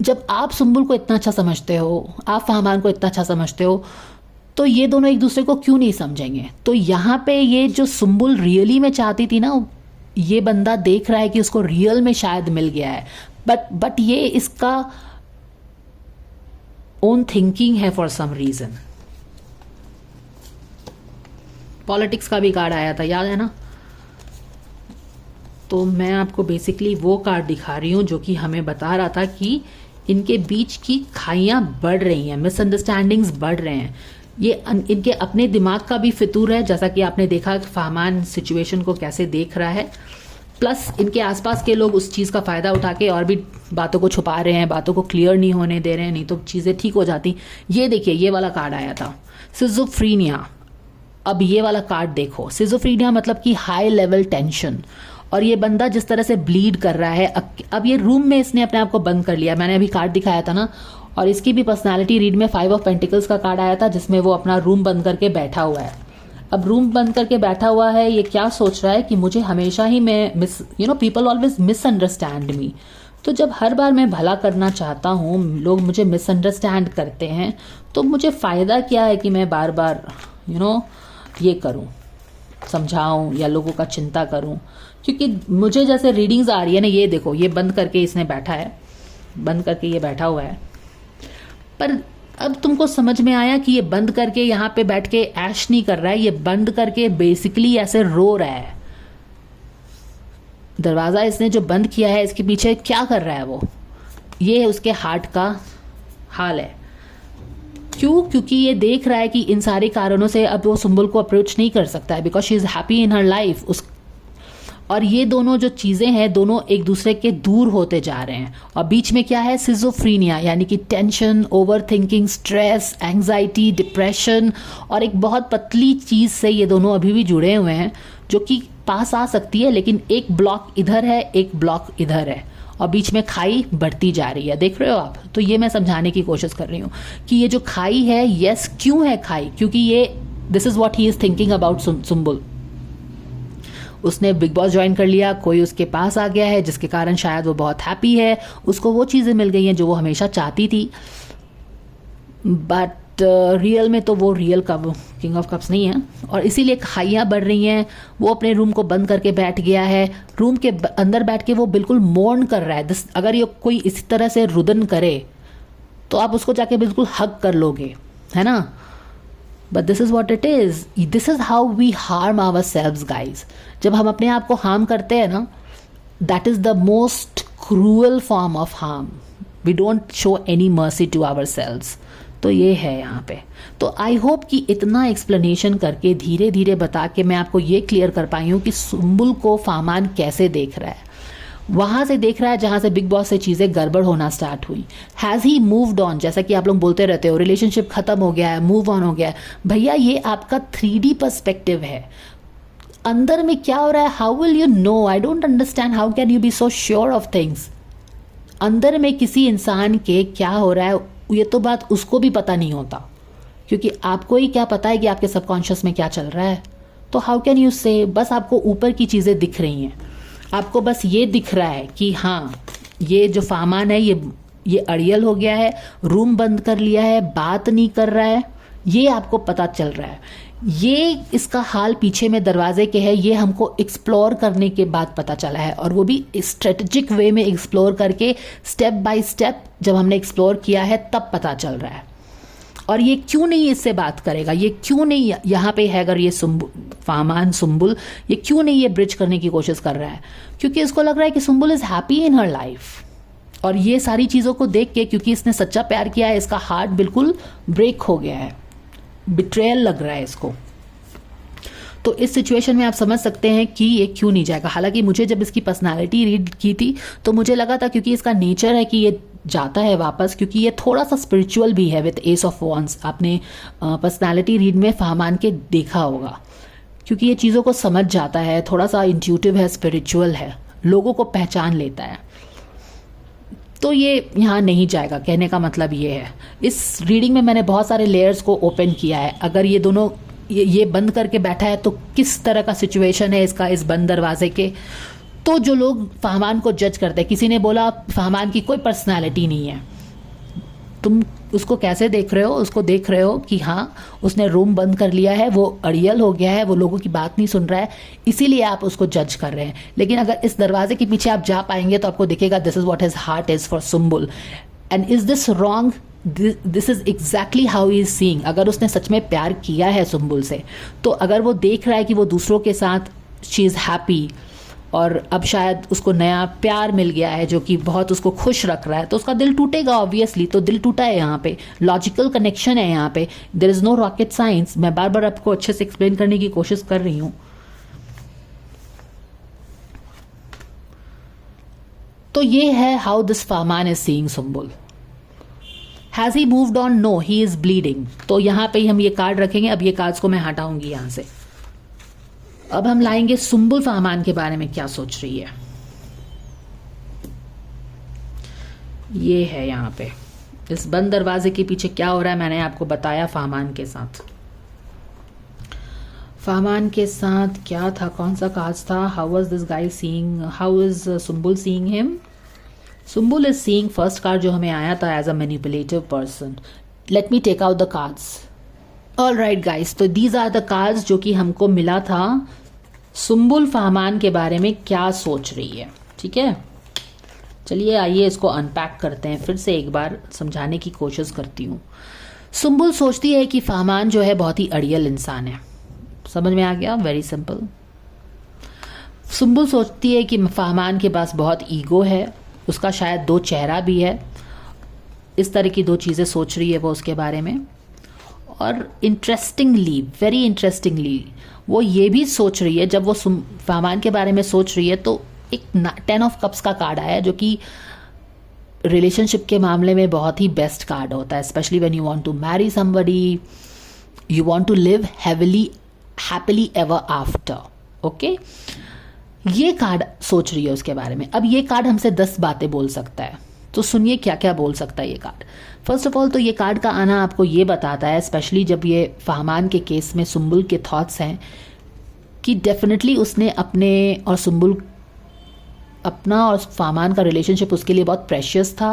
जब आप सुम्बुल को इतना अच्छा समझते हो, आप फहमान को इतना अच्छा समझते हो, तो ये दोनों एक दूसरे को क्यों नहीं समझेंगे। तो यहाँ पे ये जो सुम्बुल रियली में चाहती थी ना, ये बंदा देख रहा है कि उसको रियल में शायद मिल गया है, बट ये इसका ओन थिंकिंग है फॉर सम रीजन। पॉलिटिक्स का भी कार्ड आया था, याद है ना? तो मैं आपको बेसिकली वो कार्ड दिखा रही हूँ जो कि हमें बता रहा था कि इनके बीच की खाइयाँ बढ़ रही हैं, मिसअंडरस्टैंडिंग्स बढ़ रहे हैं। ये इनके अपने दिमाग का भी फितूर है, जैसा कि आपने देखा फहमान सिचुएशन को कैसे देख रहा है, प्लस इनके आसपास के लोग उस चीज़ का फ़ायदा उठा के और भी बातों को छुपा रहे हैं, बातों को क्लियर नहीं होने दे रहे हैं, नहीं तो चीज़ें ठीक हो जाती। ये देखिए, ये वाला कार्ड आया था, सिजोफ्रीनिया। अब ये वाला कार्ड देखो, सिजोफ्रीनिया मतलब कि हाई लेवल टेंशन। और ये बंदा जिस तरह से ब्लीड कर रहा है, अब ये रूम में इसने अपने आप को बंद कर लिया। मैंने अभी कार्ड दिखाया था ना, और इसकी भी पर्सनालिटी रीड में 5 ऑफ पेंटिकल्स का कार्ड आया था, जिसमें वो अपना रूम बंद करके बैठा हुआ है। अब रूम बंद करके बैठा हुआ है, ये क्या सोच रहा है कि मुझे हमेशा ही मैं पीपल ऑलवेज मिसअंडरस्टैंड मी। तो जब हर बार मैं भला करना चाहता हूँ, लोग मुझे मिसअंडरस्टैंड करते हैं, तो मुझे फ़ायदा क्या है कि मैं बार बार ये करूँ, समझाऊँ या लोगों का चिंता करूँ। क्योंकि मुझे जैसे रीडिंग्स आ रही है ना, ये देखो, ये बंद करके इसने बैठा है, बंद करके ये बैठा हुआ है। पर अब तुमको समझ में आया कि ये बंद करके यहाँ पे बैठ के ऐश नहीं कर रहा है, ये बंद करके बेसिकली ऐसे रो रहा है। दरवाज़ा इसने जो बंद किया है, इसके पीछे क्या कर रहा है वो, ये उसके हार्ट का हाल है। क्यों? क्योंकि ये देख रहा है कि इन सारे कारणों से अब वो सुम्बुल को अप्रोच नहीं कर सकता है, because she is happy in her life. और ये दोनों जो चीज़ें हैं, दोनों एक दूसरे के दूर होते जा रहे हैं। और बीच में क्या है? सिजोफ्रीनिया, यानी कि tension, over thinking, stress, anxiety, depression. और एक बहुत पतली चीज़ से ये दोनों अभी भी जुड़े हुए हैं, जो कि पास आ सकती है, लेकिन एक ब्लॉक इधर है, एक ब्लॉक इधर है, और बीच में खाई बढ़ती जा रही है। देख रहे हो आप? तो ये मैं समझाने की कोशिश कर रही हूँ कि ये जो खाई है, यस, क्यों है खाई? क्योंकि ये this is what he is thinking about Sumbul. उसने बिग बॉस ज्वाइन कर लिया, कोई उसके पास आ गया है, जिसके कारण शायद वो बहुत हैप्पी है, उसको वो चीज़ें मिल गई हैं जो वो हमेशा चाहती थी। बट रियल में तो वो real cup king of cups नहीं है, और इसीलिए खाइयाँ बढ़ रही हैं। वो अपने रूम को बंद करके बैठ गया है, रूम के अंदर बैठ के वो बिल्कुल मौन कर रहा है। अगर ये कोई इसी तरह से रुदन करे तो आप उसको जाके बिल्कुल हग कर लोगे, है ना। But this is what it is, this is how we harm ourselves guys. जब हम अपने आप को हार्म करते हैं ना, that is the most cruel form of harm. We don't show any mercy to ourselves. तो ये है यहाँ पे। तो आई होप कि इतना एक्सप्लेनेशन करके धीरे धीरे बता के मैं आपको ये क्लियर कर पाई हूँ कि सुम्बुल को फामान कैसे देख रहा है। वहाँ से देख रहा है जहाँ से बिग बॉस से चीज़ें गड़बड़ होना स्टार्ट हुई। हैज़ ही मूव्ड ऑन, जैसा कि आप लोग बोलते रहते हो रिलेशनशिप खत्म हो गया है, मूव ऑन हो गया है। भैया ये आपका 3D पर्सपेक्टिव है, अंदर में क्या हो रहा है how will you know. I don't understand how can you be so sure of things. अंदर में किसी इंसान के क्या हो रहा है ये तो बात उसको भी पता नहीं होता, क्योंकि आपको ही क्या पता है कि आपके सबकॉन्शियस में क्या चल रहा है। तो हाउ कैन यू से, बस आपको ऊपर की चीज़ें दिख रही हैं, आपको बस ये दिख रहा है कि हाँ ये जो फामान है ये अड़ियल हो गया है, रूम बंद कर लिया है, बात नहीं कर रहा है, ये आपको पता चल रहा है। ये इसका हाल पीछे में दरवाजे के है, ये हमको एक्सप्लोर करने के बाद पता चला है, और वो भी स्ट्रेटजिक वे में एक्सप्लोर करके स्टेप बाय स्टेप जब हमने एक्सप्लोर किया है तब पता चल रहा है। और ये क्यों नहीं इससे बात करेगा, ये क्यों नहीं यहाँ पे है, अगर ये फामान सुम्बुल ये क्यों नहीं ये ब्रिज करने की कोशिश कर रहा है, क्योंकि इसको लग रहा है कि Sumbul is happy in her life. और ये सारी चीज़ों को देख के, क्योंकि इसने सच्चा प्यार किया है, इसका हार्ट बिल्कुल ब्रेक हो गया है, बिट्रेयल लग रहा है इसको। तो इस सिचुएशन में आप समझ सकते हैं कि ये क्यों नहीं जाएगा। हालांकि मुझे जब इसकी पर्सनालिटी रीड की थी तो मुझे लगा था, क्योंकि इसका नेचर है कि ये जाता है वापस, क्योंकि ये थोड़ा सा स्पिरिचुअल भी है विद एस ऑफ वॉन्स। आपने पर्सनालिटी रीड में फामान के देखा होगा, क्योंकि ये चीज़ों को समझ जाता है, थोड़ा सा इंट्यूटिव है, स्पिरिचुअल है, लोगों को पहचान लेता है। तो ये यहाँ नहीं जाएगा, कहने का मतलब ये है। इस रीडिंग में मैंने बहुत सारे लेयर्स को ओपन किया है। अगर ये दोनों ये बंद करके बैठा है तो किस तरह का सिचुएशन है इसका इस बंद दरवाजे के। तो जो लोग फाहमान को जज करते हैं, किसी ने बोला फाहमान की कोई पर्सनालिटी नहीं है, तुम उसको कैसे देख रहे हो, उसको देख रहे हो कि हाँ उसने रूम बंद कर लिया है, वो अड़ियल हो गया है, वो लोगों की बात नहीं सुन रहा है, इसीलिए आप उसको जज कर रहे हैं। लेकिन अगर इस दरवाजे के पीछे आप जा पाएंगे तो आपको दिखेगा this is what his heart is for Sumbul. And is this wrong? This is exactly how he is seeing. अगर उसने सच में प्यार किया है सुम्बुल से, तो अगर वो देख रहा है कि वो दूसरों के साथ शी इज़ हैप्पी और अब शायद उसको नया प्यार मिल गया है जो कि बहुत उसको खुश रख रहा है, तो उसका दिल टूटेगा ऑब्वियसली। तो दिल टूटा है, यहाँ पे लॉजिकल कनेक्शन है, यहाँ पे there is no rocket science. मैं बार बार आपको अच्छे से एक्सप्लेन करने की कोशिश कर रही हूँ। तो ये है how this Fahmaan is seeing Sumbul. Has he moved on? No, he is bleeding. तो यहाँ पे ही हम ये कार्ड रखेंगे। अब ये कार्ड्स को मैं हटाऊंगी यहाँ से। अब हम लाएंगे सुम्बुल फाहमान के बारे में क्या सोच रही है। ये है यहाँ पे इस बंद दरवाजे के पीछे क्या हो रहा है, मैंने आपको बताया। फाहमान के साथ क्या था, कौन सा कार्ड था? How was this guy seeing, how is Sumbul seeing him? Sumbul is seeing, first card जो हमें आया था, as a manipulative person. Let me take out the cards. All right guys, तो दीज आर द कार्ड्स जो कि हमको मिला था सुम्बुल फाहमान के बारे में क्या सोच रही है। ठीक है, चलिए आइए इसको अनपैक करते हैं, फिर से एक बार समझाने की कोशिश करती हूँ। सुम्बुल सोचती है कि फाहमान जो है बहुत ही अड़ियल इंसान है। समझ में आ गया? Very simple. सुम्बुल सोचती है कि फाहमान के पास बहुत ईगो है, उसका शायद दो चेहरा भी है। इस तरह की दो चीज़ें सोच रही है वो उसके बारे में। और इंटरेस्टिंगली, वेरी इंटरेस्टिंगली, वो ये भी सोच रही है, जब वो फाहमान के बारे में सोच रही है तो एक 10 ऑफ कप्स का कार्ड आया, जो कि रिलेशनशिप के मामले में बहुत ही बेस्ट कार्ड होता है। Specially when you want to marry somebody, you want to live happily ever after. Okay, ये कार्ड सोच रही है उसके बारे में। अब ये कार्ड हमसे 10 बातें बोल सकता है, तो सुनिए क्या क्या बोल सकता है ये कार्ड। फर्स्ट ऑफ ऑल तो ये कार्ड का आना आपको ये बताता है, स्पेशली जब ये फाहमान के केस में सुम्बुल के थॉट्स हैं, कि डेफिनेटली उसने अपना और फाहमान का रिलेशनशिप उसके लिए बहुत प्रेशियस था।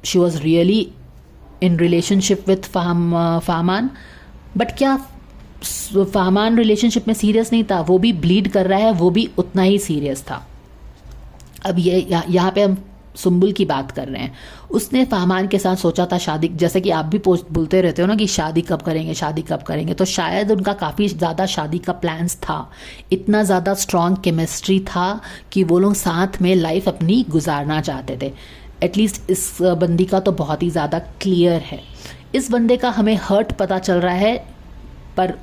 She was really in relationship with Fahmaan, but क्या फहमान रिलेशनशिप में सीरियस नहीं था? वो भी ब्लीड कर रहा है, वो भी उतना ही सीरियस था। अब ये यहाँ पे हम सुम्बुल की बात कर रहे हैं। उसने फहमान के साथ सोचा था शादी, जैसे कि आप भी बोलते रहते हो ना कि शादी कब करेंगे, शादी कब करेंगे, तो शायद उनका काफ़ी ज़्यादा शादी का प्लान्स था। इतना ज़्यादा स्ट्रॉन्ग केमिस्ट्री था कि वो लोग साथ में लाइफ अपनी गुजारना चाहते थे। एटलीस्ट इस बंदी का तो बहुत ही ज़्यादा क्लियर है। इस बंदे का हमें हर्ट पता चल रहा है, पर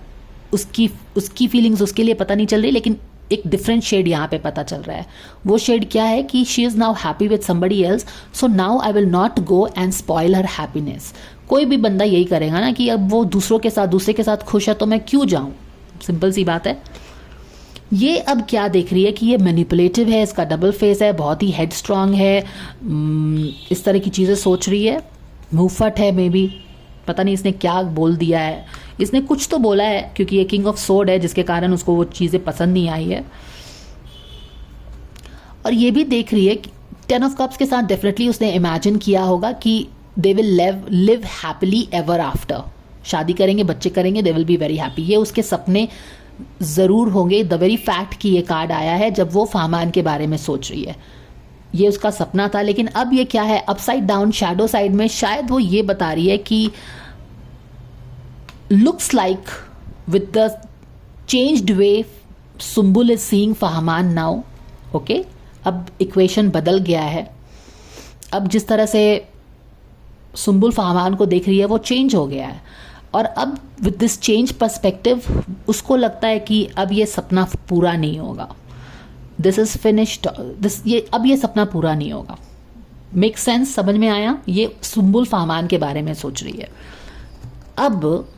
उसकी फीलिंग्स उसके लिए पता नहीं चल रही, लेकिन एक डिफरेंट शेड यहाँ पे पता चल रहा है। वो शेड क्या है कि she is now happy with somebody else, so now I will not go and spoil her happiness. कोई भी बंदा यही करेगा ना कि अब वो दूसरे के साथ खुश है तो मैं क्यों जाऊँ, सिंपल सी बात है। ये अब क्या देख रही है कि ये मैनिपुलेटिव है, इसका डबल फेस है, बहुत ही हेड स्ट्रांग है, इस तरह की चीज़ें सोच रही है। मुंहफट है मे बी, पता नहीं इसने क्या बोल दिया है, इसने कुछ तो बोला है, क्योंकि ये किंग ऑफ सोर्ड है जिसके कारण उसको वो चीज़ें पसंद नहीं आई है। और ये भी देख रही है कि 10 ऑफ कप्स के साथ डेफिनेटली उसने इमेजिन किया होगा कि they will live happily ever after. शादी करेंगे, बच्चे करेंगे, they will be very happy. ये उसके सपने ज़रूर होंगे। द वेरी फैक्ट कि ये कार्ड आया है जब वो फहमान के बारे में सोच रही है, ये उसका सपना था। लेकिन अब ये क्या है, अपसाइड डाउन शैडो साइड में शायद वो ये बता रही है कि looks like with the changed way Sumbul is seeing Fahmaan now, okay. अब इक्वेशन बदल गया है। अब जिस तरह से सुम्बुल फहमान को देख रही है वो चेंज हो गया है, और अब विद दिस चेंज पर्सपेक्टिव उसको लगता है कि अब ये सपना पूरा नहीं होगा, दिस इज फिनिश्ड, अब ये सपना पूरा नहीं होगा। मेक सेंस, समझ में आया? ये सुम्बुल फहमान के बारे में सोच रही है। अब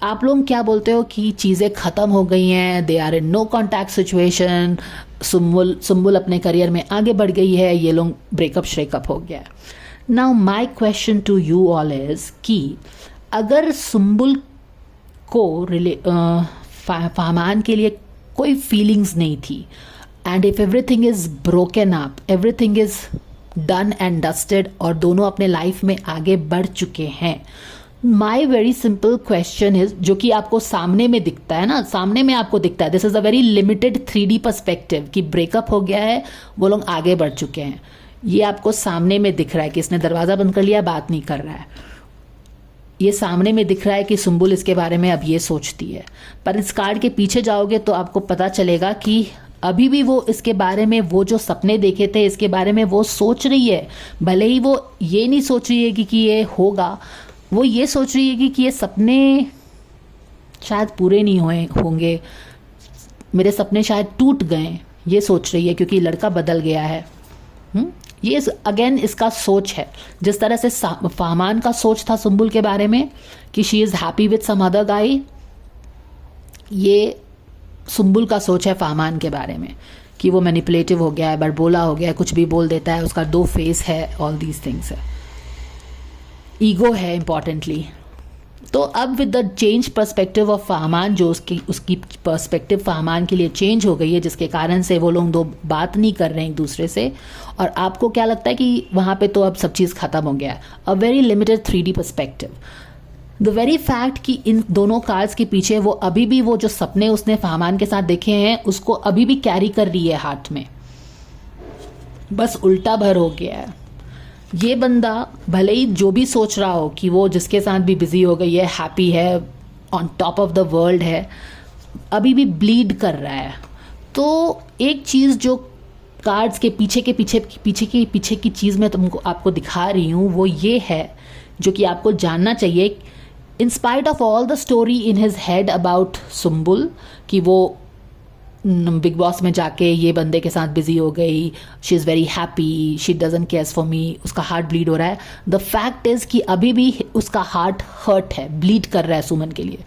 आप लोग क्या बोलते हो कि चीज़ें ख़त्म हो गई हैं, they are in no contact situation, Sumbul अपने करियर में आगे बढ़ गई है, ये लोग ब्रेकअप श्रेकअप हो गया है। Now my question to you all is कि अगर सुम्बुल को फहमान के लिए कोई फीलिंग्स नहीं थी, and if everything is broken up, everything is done and dusted, और दोनों अपने लाइफ में आगे बढ़ चुके हैं, my very simple question is, जो कि आपको सामने में दिखता है ना, सामने में आपको दिखता है, this is a very limited 3D perspective कि ब्रेकअप हो गया है, वो लोग आगे बढ़ चुके हैं। ये आपको सामने में दिख रहा है कि इसने दरवाज़ा बंद कर लिया, बात नहीं कर रहा है। ये सामने में दिख रहा है कि सुम्बुल इसके बारे में अब ये सोचती है। पर इस कार्ड के पीछे जाओगे तो आपको पता चलेगा कि अभी भी वो इसके बारे में, वो जो सपने देखे थे इसके बारे में वो सोच रही है। भले ही वो ये नहीं सोच रही है कि ये होगा, वो ये सोच रही है कि ये सपने शायद पूरे नहीं होंगे, मेरे सपने शायद टूट गए, ये सोच रही है, क्योंकि लड़का बदल गया है। ये अगेन इसका सोच है। जिस तरह से फहमान का सोच था सुम्बुल के बारे में कि she is happy with some other guy, ये सुम्बुल का सोच है फहमान के बारे में कि वो मैनिपुलेटिव हो गया है, बड़बोला हो गया है, कुछ भी बोल देता है, उसका 2 फेस है, ऑल दीज थिंग्स है, ईगो है इम्पॉर्टेंटली। तो अब with the change perspective of Fahmaan, जो उसकी पर्सपेक्टिव फहमान के लिए चेंज हो गई है, जिसके कारण से वो लोग दो बात नहीं कर रहे हैं एक दूसरे से, और आपको क्या लगता है कि वहाँ पे तो अब सब चीज़ ख़त्म हो गया है। A very limited 3D perspective. The very fact कि इन दोनों कार्ड्स के पीछे वो अभी भी वो जो सपने उसने फहमान के साथ देखे हैं उसको अभी भी कैरी कर रही है हाथ में, बस उल्टा भर हो गया है। ये बंदा भले ही जो भी सोच रहा हो कि वो जिसके साथ भी बिजी हो गई है, हैप्पी है, on top of the world है, अभी भी ब्लीड कर रहा है। तो एक चीज़ जो कार्ड्स के पीछे की चीज़ मैं आपको दिखा रही हूँ वो ये है, जो कि आपको जानना चाहिए। इन spite of all the story in his head about Sumbul, कि वो बिग बॉस में जाके ये बंदे के साथ बिजी हो गई, she is very happy, she doesn't cares for me, उसका हार्ट ब्लीड हो रहा है। द फैक्ट इज़ कि अभी भी उसका हार्ट हर्ट है, ब्लीड कर रहा है सुमन के लिए।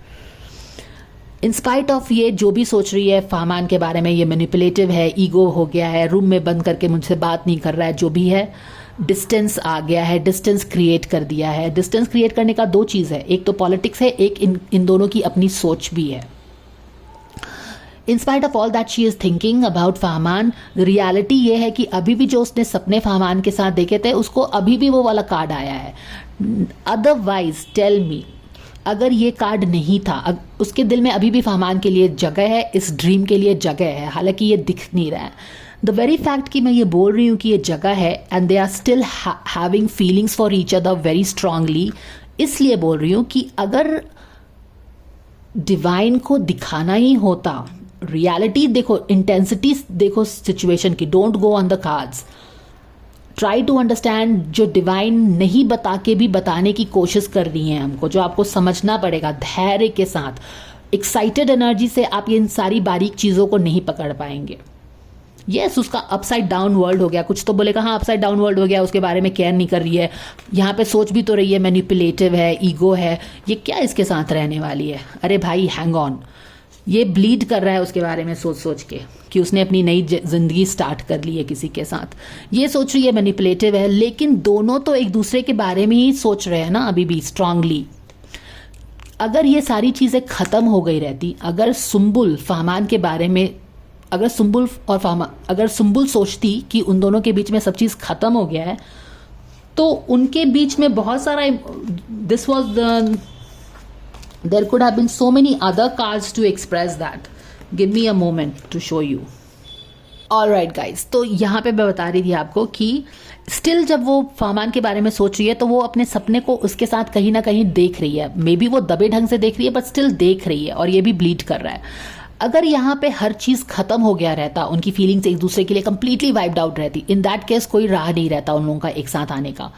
इन स्पाइट ऑफ ये जो भी सोच रही है फहमान के बारे में, ये मैनिपुलेटिव है, ईगो हो गया है, रूम में बंद करके मुझसे बात नहीं कर रहा है, जो भी है, डिस्टेंस आ गया है, डिस्टेंस क्रिएट कर दिया है। डिस्टेंस क्रिएट करने का 2 चीज़ है, एक तो पॉलिटिक्स है, एक इन दोनों की अपनी सोच भी है। In spite of all that she is thinking about Fahmaan, reality ये है कि अभी भी जो उसने सपने फहमान के साथ देखे थे उसको अभी भी वो वाला कार्ड आया है। अदरवाइज टेल मी, अगर ये कार्ड नहीं था, उसके दिल में अभी भी फहमान के लिए जगह है, इस ड्रीम के लिए जगह है, हालांकि ये दिख नहीं रहा है। द वेरी फैक्ट कि मैं ये बोल रही हूँ कि ये जगह है and they are still having feelings for each other very strongly, इसलिए बोल रही हूँ कि अगर डिवाइन को दिखाना ही होता, रियलिटी देखो, इंटेंसिटी देखो सिचुएशन की, don't go on the cards, try to understand. जो डिवाइन नहीं बता के भी बताने की कोशिश कर रही है हमको, जो आपको समझना पड़ेगा धैर्य के साथ। एक्साइटेड एनर्जी से आप इन सारी बारीक चीज़ों को नहीं पकड़ पाएंगे। यस, उसका अपसाइड डाउन वर्ल्ड हो गया, कुछ तो बोलेगा हाँ अपसाइड डाउन वर्ल्ड हो गया, उसके बारे में केयर नहीं कर रही है, यहाँ पे सोच भी तो रही है मैनिपुलेटिव है, ईगो है, ये क्या इसके साथ रहने वाली है। अरे भाई हैंग ऑन, ये ब्लीड कर रहा है उसके बारे में सोच सोच के कि उसने अपनी नई जिंदगी स्टार्ट कर ली है किसी के साथ, ये सोच रही है मैनिपुलेटिव है। लेकिन दोनों तो एक दूसरे के बारे में ही सोच रहे हैं ना अभी भी स्ट्रांगली। अगर ये सारी चीज़ें ख़त्म हो गई रहती, अगर सुम्बुल फहमान के बारे में, अगर सुम्बुल और फहमान, अगर सुम्बुल सोचती कि उन दोनों के बीच में सब चीज़ ख़त्म हो गया है, तो उनके बीच में बहुत सारा, this was the, there could have been so many other cards to express that. Give me a moment to show you. Alright guys, तो यहाँ पे मैं बता रही थी आपको कि स्टिल जब वो फहमान के बारे में सोच रही है तो वो अपने सपने को उसके साथ कहीं ना कहीं देख रही है। मे बी वो दबे ढंग से देख रही है बट स्टिल देख रही है, और ये भी ब्लीड कर रहा है। अगर यहाँ पे हर चीज़ खत्म हो गया रहता, उनकी फीलिंग्स एक दूसरे के लिए कंप्लीटली वाइप्ड आउट रहती, इन दैट केस कोई राह नहीं रहता उन लोगों का एक साथ आने का।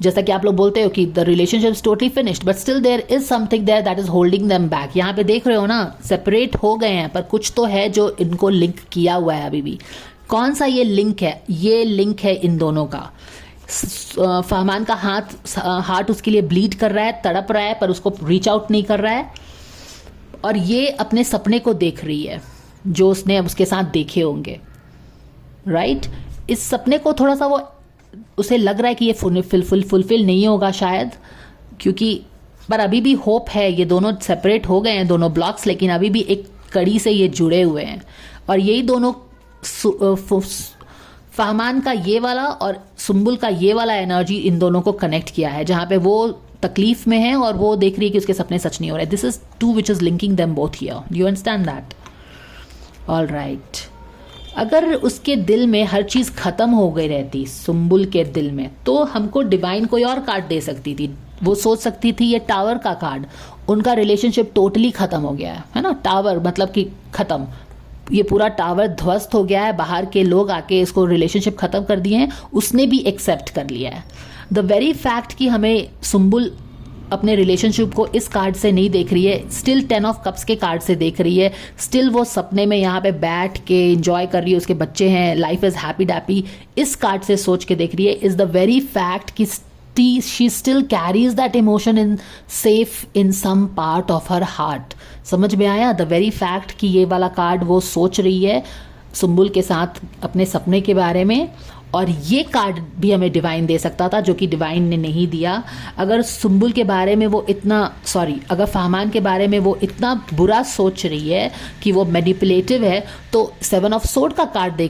जैसा कि आप लोग बोलते हो कि the relationship is totally finished but still there is something there that is holding them back. यहाँ पे देख रहे हो ना, सेपरेट हो गए हैं पर कुछ तो है जो इनको लिंक किया हुआ है अभी भी। कौन सा ये लिंक है? ये लिंक है इन दोनों का। फहमान का हार्ट उसके लिए ब्लीड कर रहा है, तड़प रहा है, पर उसको रीच आउट नहीं कर रहा है, और ये अपने सपने को देख रही है जो उसने उसके साथ देखे होंगे, राइट। इस सपने को थोड़ा सा वो, उसे लग रहा है कि ये फुलफिल नहीं होगा शायद, क्योंकि पर अभी भी होप है। ये दोनों सेपरेट हो गए हैं दोनों ब्लॉक्स, लेकिन अभी भी एक कड़ी से ये जुड़े हुए हैं, और यही दोनों फहमान का ये वाला और सुम्बुल का ये वाला एनर्जी इन दोनों को कनेक्ट किया है, जहाँ पे वो तकलीफ में है और वो देख रही है कि उसके सपने सच नहीं हो रहे। This is two which is linking them both here, you understand that? All right. अगर उसके दिल में हर चीज़ ख़त्म हो गई रहती, सुम्बुल के दिल में, तो हमको डिवाइन कोई और कार्ड दे सकती थी। वो सोच सकती थी ये टावर का कार्ड, उनका रिलेशनशिप टोटली ख़त्म हो गया है ना। टावर मतलब कि ख़त्म, ये पूरा टावर ध्वस्त हो गया है, बाहर के लोग आके इसको रिलेशनशिप ख़त्म कर दिए हैं, उसने भी एक्सेप्ट कर लिया है। द वेरी फैक्ट कि हमें सुम्बुल अपने रिलेशनशिप को इस कार्ड से नहीं देख रही है, स्टिल 10 ऑफ कप्स के कार्ड से देख रही है, स्टिल वो सपने में यहाँ पे बैठ के एंजॉय कर रही है, उसके बच्चे हैं, लाइफ इज हैप्पी डैप्पी, इस कार्ड से सोच के देख रही है, इज द वेरी फैक्ट कि she still carries that emotion in safe in some part of her heart. समझ में आया? द वेरी फैक्ट कि ये वाला कार्ड वो सोच रही है सुम्बुल के साथ अपने सपने के बारे में, और ये कार्ड भी हमें डिवाइन दे सकता था जो कि डिवाइन ने नहीं दिया। अगर सुम्बुल के बारे में वो इतना, अगर फहमान के बारे में वो इतना बुरा सोच रही है कि वो मैनिपुलेटिव है, तो 7 ऑफ सोर्ड का कार्ड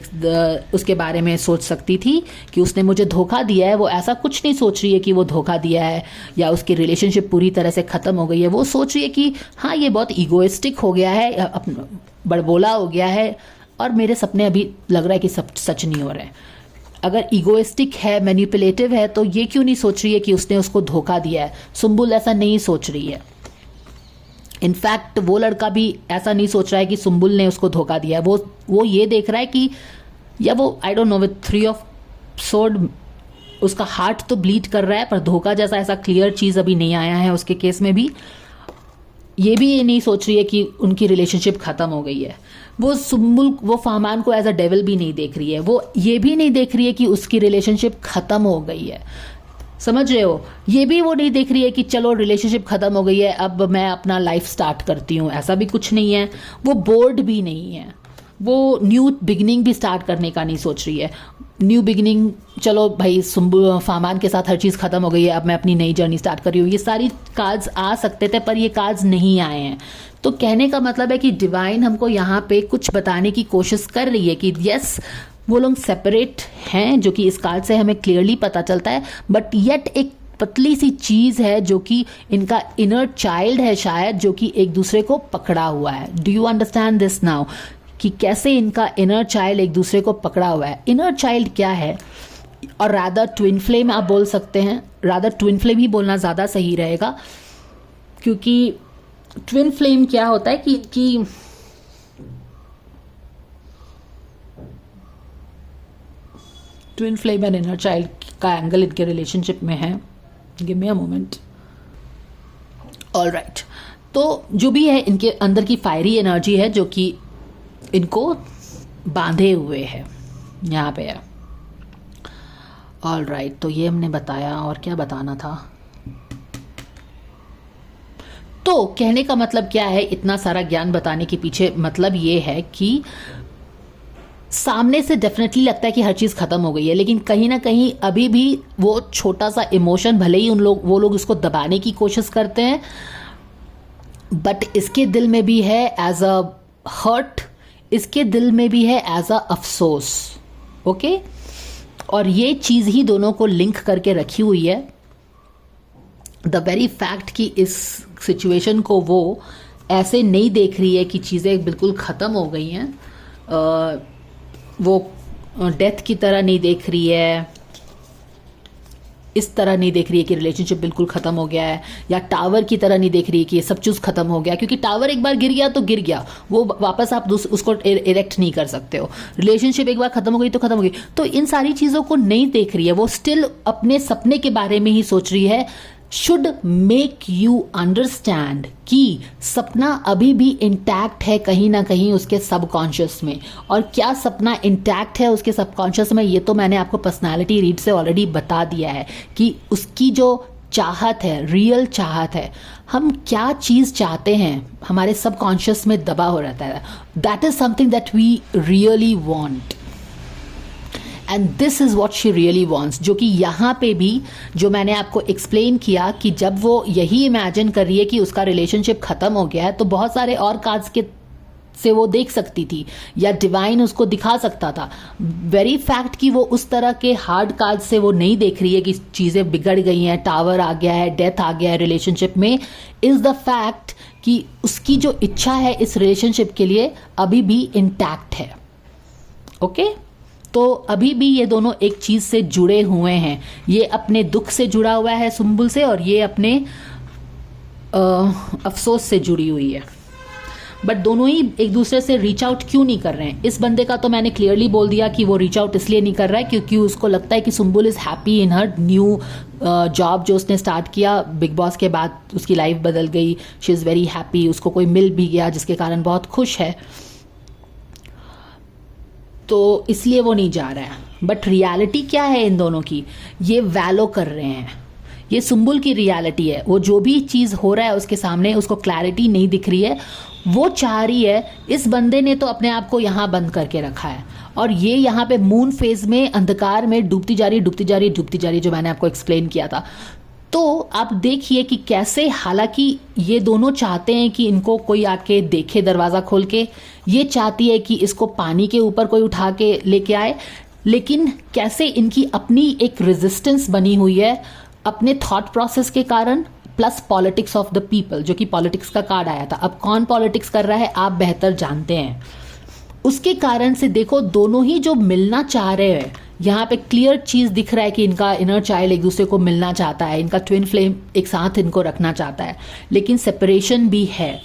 उसके बारे में सोच सकती थी कि उसने मुझे धोखा दिया है। वो ऐसा कुछ नहीं सोच रही है कि वो धोखा दिया है या उसकी रिलेशनशिप पूरी तरह से ख़त्म हो गई है। वो सोच रही है कि हाँ, ये बहुत ईगोइस्टिक हो गया है, बड़बोला हो गया है, और मेरे सपने अभी लग रहा है कि सब सच नहीं हो रहे हैं। अगर ईगोइस्टिक है, मैनिपुलेटिव है, तो ये क्यों नहीं सोच रही है कि उसने उसको धोखा दिया है? सुम्बुल ऐसा नहीं सोच रही है। इनफैक्ट वो लड़का भी ऐसा नहीं सोच रहा है कि सुम्बुल ने उसको धोखा दिया है। वो ये देख रहा है कि, या वो I don't know, with 3 of sword उसका हार्ट तो ब्लीड कर रहा है, पर धोखा जैसा ऐसा क्लियर चीज़ अभी नहीं आया है उसके केस में भी। ये भी ये नहीं सोच रही है कि उनकी रिलेशनशिप ख़त्म हो गई है। वो सुम्बुल, वो फहमान को एज अ डेविल भी नहीं देख रही है। वो ये भी नहीं देख रही है कि उसकी रिलेशनशिप ख़त्म हो गई है। समझ रहे हो? ये भी वो नहीं देख रही है कि चलो रिलेशनशिप ख़त्म हो गई है, अब मैं अपना लाइफ स्टार्ट करती हूँ, ऐसा भी कुछ नहीं है। वो बोर्ड भी नहीं है, वो न्यू बिगिनिंग भी स्टार्ट करने का नहीं सोच रही है। न्यू बिगिनिंग, चलो भाई फहमान के साथ हर चीज़ ख़त्म हो गई है, अब मैं अपनी नई जर्नी स्टार्ट कर रही हूँ, ये सारी कार्ड्स आ सकते थे, पर ये कार्ड्स नहीं आए हैं। तो कहने का मतलब है कि डिवाइन हमको यहाँ पे कुछ बताने की कोशिश कर रही है कि यस, वो लोग सेपरेट हैं, जो कि इस कार्ड से हमें क्लियरली पता चलता है, बट येट एक पतली सी चीज़ है जो कि इनका इनर चाइल्ड है शायद, जो कि एक दूसरे को पकड़ा हुआ है. Do you understand this now कि कैसे इनका इनर चाइल्ड एक दूसरे को पकड़ा हुआ है. इनर चाइल्ड क्या है, और रादर ट्विन फ्लेम आप बोल सकते हैं, रादर ट्विन फ्लेम ही बोलना ज़्यादा सही रहेगा, क्योंकि ट्विन फ्लेम क्या होता है कि इनकी twin flame and inner child का एंगल इनके रिलेशनशिप में है. Give me a moment. Alright, तो जो भी है इनके अंदर की फायरी एनर्जी है जो कि इनको बांधे हुए है, यहाँ पे है. ऑलराइट, तो ये हमने बताया, और क्या बताना था. तो कहने का मतलब क्या है, इतना सारा ज्ञान बताने के पीछे मतलब ये है कि सामने से डेफिनेटली लगता है कि हर चीज़ ख़त्म हो गई है, लेकिन कहीं ना कहीं अभी भी वो छोटा सा इमोशन, भले ही वो लोग उसको दबाने की कोशिश करते हैं, बट इसके दिल में भी है एज अ हर्ट, इसके दिल में भी है एज अ अफसोस. ओके, और ये चीज़ ही दोनों को लिंक करके रखी हुई है. द वेरी फैक्ट कि इस सिचुएशन को वो ऐसे नहीं देख रही है कि चीज़ें बिल्कुल ख़त्म हो गई हैं, वो डेथ की तरह नहीं देख रही है, इस तरह नहीं देख रही है कि रिलेशनशिप बिल्कुल ख़त्म हो गया है, या टावर की तरह नहीं देख रही है कि ये सब चीज़ ख़त्म हो गया, क्योंकि टावर एक बार गिर गया तो गिर गया, वो वापस आप उसको इरेक्ट नहीं कर सकते हो. रिलेशनशिप एक बार ख़त्म हो गई तो ख़त्म हो गई. तो इन सारी चीज़ों को नहीं देख रही है, वो स्टिल अपने सपने के बारे में ही सोच रही है. शुड मेक यू अंडरस्टैंड कि सपना अभी भी इंटैक्ट है कहीं ना कहीं उसके सबकॉन्शियस में. और क्या सपना इंटैक्ट है उसके सबकॉन्शियस में, ये तो मैंने आपको पर्सनालिटी रीड से ऑलरेडी बता दिया है कि उसकी जो चाहत है, रियल चाहत है, हम क्या चीज़ चाहते हैं हमारे सबकॉन्शियस में दबा हो रहता है. That is something that we really want, and this is what she really wants. जो कि यहाँ पे भी जो मैंने आपको एक्सप्लेन किया कि जब वो यही इमेजिन कर रही है कि उसका रिलेशनशिप ख़त्म हो गया है, तो बहुत सारे और कार्ड्स के से वो देख सकती थी, या डिवाइन उसको दिखा सकता था. वेरी फैक्ट कि वो उस तरह के हार्ड कार्ड से वो नहीं देख रही है कि चीज़ें बिगड़ गई हैं, टावर आ गया है, डेथ आ गया है रिलेशनशिप में, इज़ द फैक्ट कि उसकी जो इच्छा है इस रिलेशनशिप के लिए अभी भी इंटैक्ट है. ओके, तो अभी भी ये दोनों एक चीज़ से जुड़े हुए हैं. ये अपने दुख से जुड़ा हुआ है सुंबुल से, और ये अपने अफसोस से जुड़ी हुई है. बट दोनों ही एक दूसरे से रीच आउट क्यों नहीं कर रहे हैं. इस बंदे का तो मैंने क्लियरली बोल दिया कि वो रीच आउट इसलिए नहीं कर रहा है क्योंकि उसको लगता है कि Sumbul is happy in her new job जो उसने स्टार्ट किया बिग बॉस के बाद. उसकी लाइफ बदल गई, शी इज़ वेरी हैप्पी, उसको कोई मिल भी गया जिसके कारण बहुत खुश है, तो इसलिए वो नहीं जा रहा है. बट रियलिटी क्या है इन दोनों की, ये वैलो कर रहे हैं. ये सुंबुल की रियलिटी है. वो जो भी चीज़ हो रहा है उसके सामने उसको क्लैरिटी नहीं दिख रही है. वो चाह रही है, इस बंदे ने तो अपने आप को यहाँ बंद करके रखा है, और ये यहाँ पे मून फेज में अंधकार में डूबती जा रही, डूबती जा रही, डूबती जा रही, जो मैंने आपको एक्सप्लेन किया था. तो आप देखिए कि कैसे, हालांकि ये दोनों चाहते हैं कि इनको कोई आके देखे दरवाज़ा खोल के, ये चाहती है कि इसको पानी के ऊपर कोई उठा के लेके आए, लेकिन कैसे इनकी अपनी एक रेजिस्टेंस बनी हुई है अपने थॉट प्रोसेस के कारण, plus politics of the people, जो कि पॉलिटिक्स का कार्ड आया था. अब कौन पॉलिटिक्स कर रहा है आप बेहतर जानते हैं. उसके कारण से देखो दोनों ही जो मिलना चाह रहे हैं, यहाँ पे क्लियर चीज़ दिख रहा है कि इनका इनर चाइल्ड एक दूसरे को मिलना चाहता है, इनका ट्विन फ्लेम एक साथ इनको रखना चाहता है, लेकिन सेपरेशन भी है.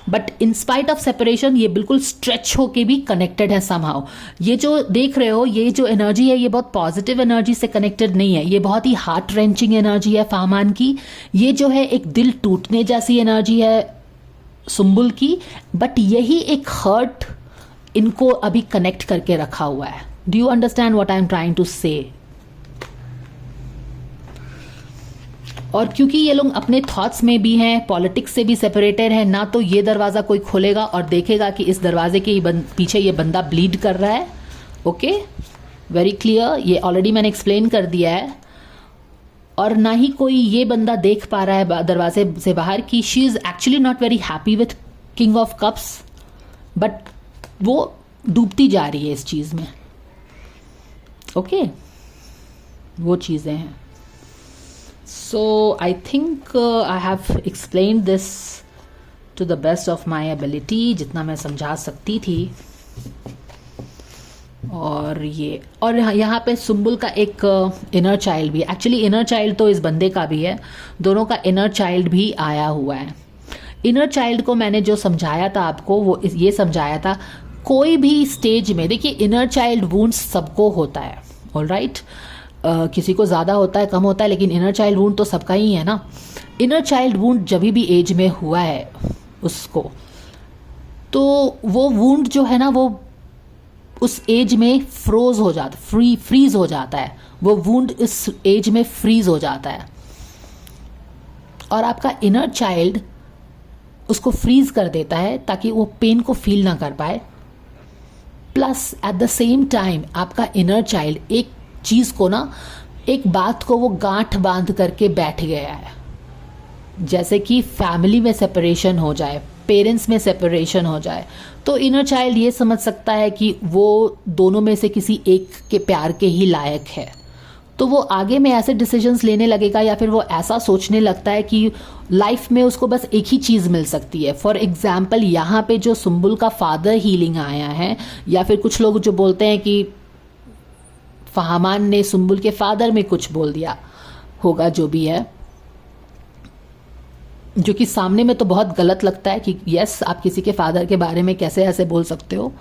But in spite of separation ये बिल्कुल स्ट्रेच होके भी कनेक्टेड है समहाउ. ये जो देख रहे हो, ये जो एनर्जी है, ये बहुत पॉजिटिव एनर्जी से कनेक्टेड नहीं है, ये बहुत ही हार्ट रेंचिंग एनर्जी है फाहमान की. ये जो है एक दिल टूटने जैसी एनर्जी है सुंबुल की, बट यही एक हर्ट इनको अभी कनेक्ट करके रखा हुआ है. Do you understand what I am trying to say. और क्योंकि ये लोग अपने थॉट्स में भी हैं, पॉलिटिक्स से भी सेपरेटेड हैं, ना तो ये दरवाज़ा कोई खोलेगा और देखेगा कि इस दरवाजे के पीछे ये बंदा ब्लीड कर रहा है. ओके, वेरी क्लियर, ये ऑलरेडी मैंने एक्सप्लेन कर दिया है. और ना ही कोई ये बंदा देख पा रहा है दरवाजे से बाहर कि she is actually not very happy with king of cups, but वो डूबती जा रही है इस चीज़ में. ओके, वो चीज़ें हैं. So I think I have explain this to the best of my ability, जितना मैं समझा सकती थी। और यहाँ पे सुम्बुल का एक इनर चाइल्ड भी, एक्चुअली इनर चाइल्ड तो इस बंदे का भी है, दोनों का इनर चाइल्ड भी आया हुआ है। इनर चाइल्ड को मैंने जो समझाया था आपको, वो ये समझाया था, कोई भी स्टेज में देखिए इनर चाइल्ड वुंड्स सबको होता है, ऑलराइट। किसी को ज़्यादा होता है, कम होता है, लेकिन इनर चाइल्ड वुंड तो सबका ही है ना। इनर चाइल्ड वुंड जब भी एज में हुआ है उसको, तो वो वुंड जो है ना वो उस एज में फ्रोज हो जाता, फ्रीज हो जाता है, वो वुंड इस एज में फ्रीज हो जाता है। और आपका इनर चाइल्ड उसको फ्रीज कर देता है ताकि वो पेन को फील ना कर पाए। Plus at the same time आपका इनर चाइल्ड एक चीज़ को ना, एक बात को वो गांठ बांध करके बैठ गया है। जैसे कि फैमिली में सेपरेशन हो जाए, पेरेंट्स में सेपरेशन हो जाए, तो इनर चाइल्ड ये समझ सकता है कि वो दोनों में से किसी एक के प्यार के ही लायक है। तो वो आगे में ऐसे डिसीजंस लेने लगेगा, या फिर वो ऐसा सोचने लगता है कि लाइफ में उसको बस एक ही चीज़ मिल सकती है। फॉर एग्जाम्पल यहाँ पे जो सुम्बुल का फादर हीलिंग आया है, या फिर कुछ लोग जो बोलते हैं कि फहमान ने सुम्बुल के फादर में कुछ बोल दिया होगा, जो भी है, जो कि सामने में तो बहुत गलत लगता है कि यस, आप किसी के फादर के बारे में कैसे ऐसे बोल सकते हो।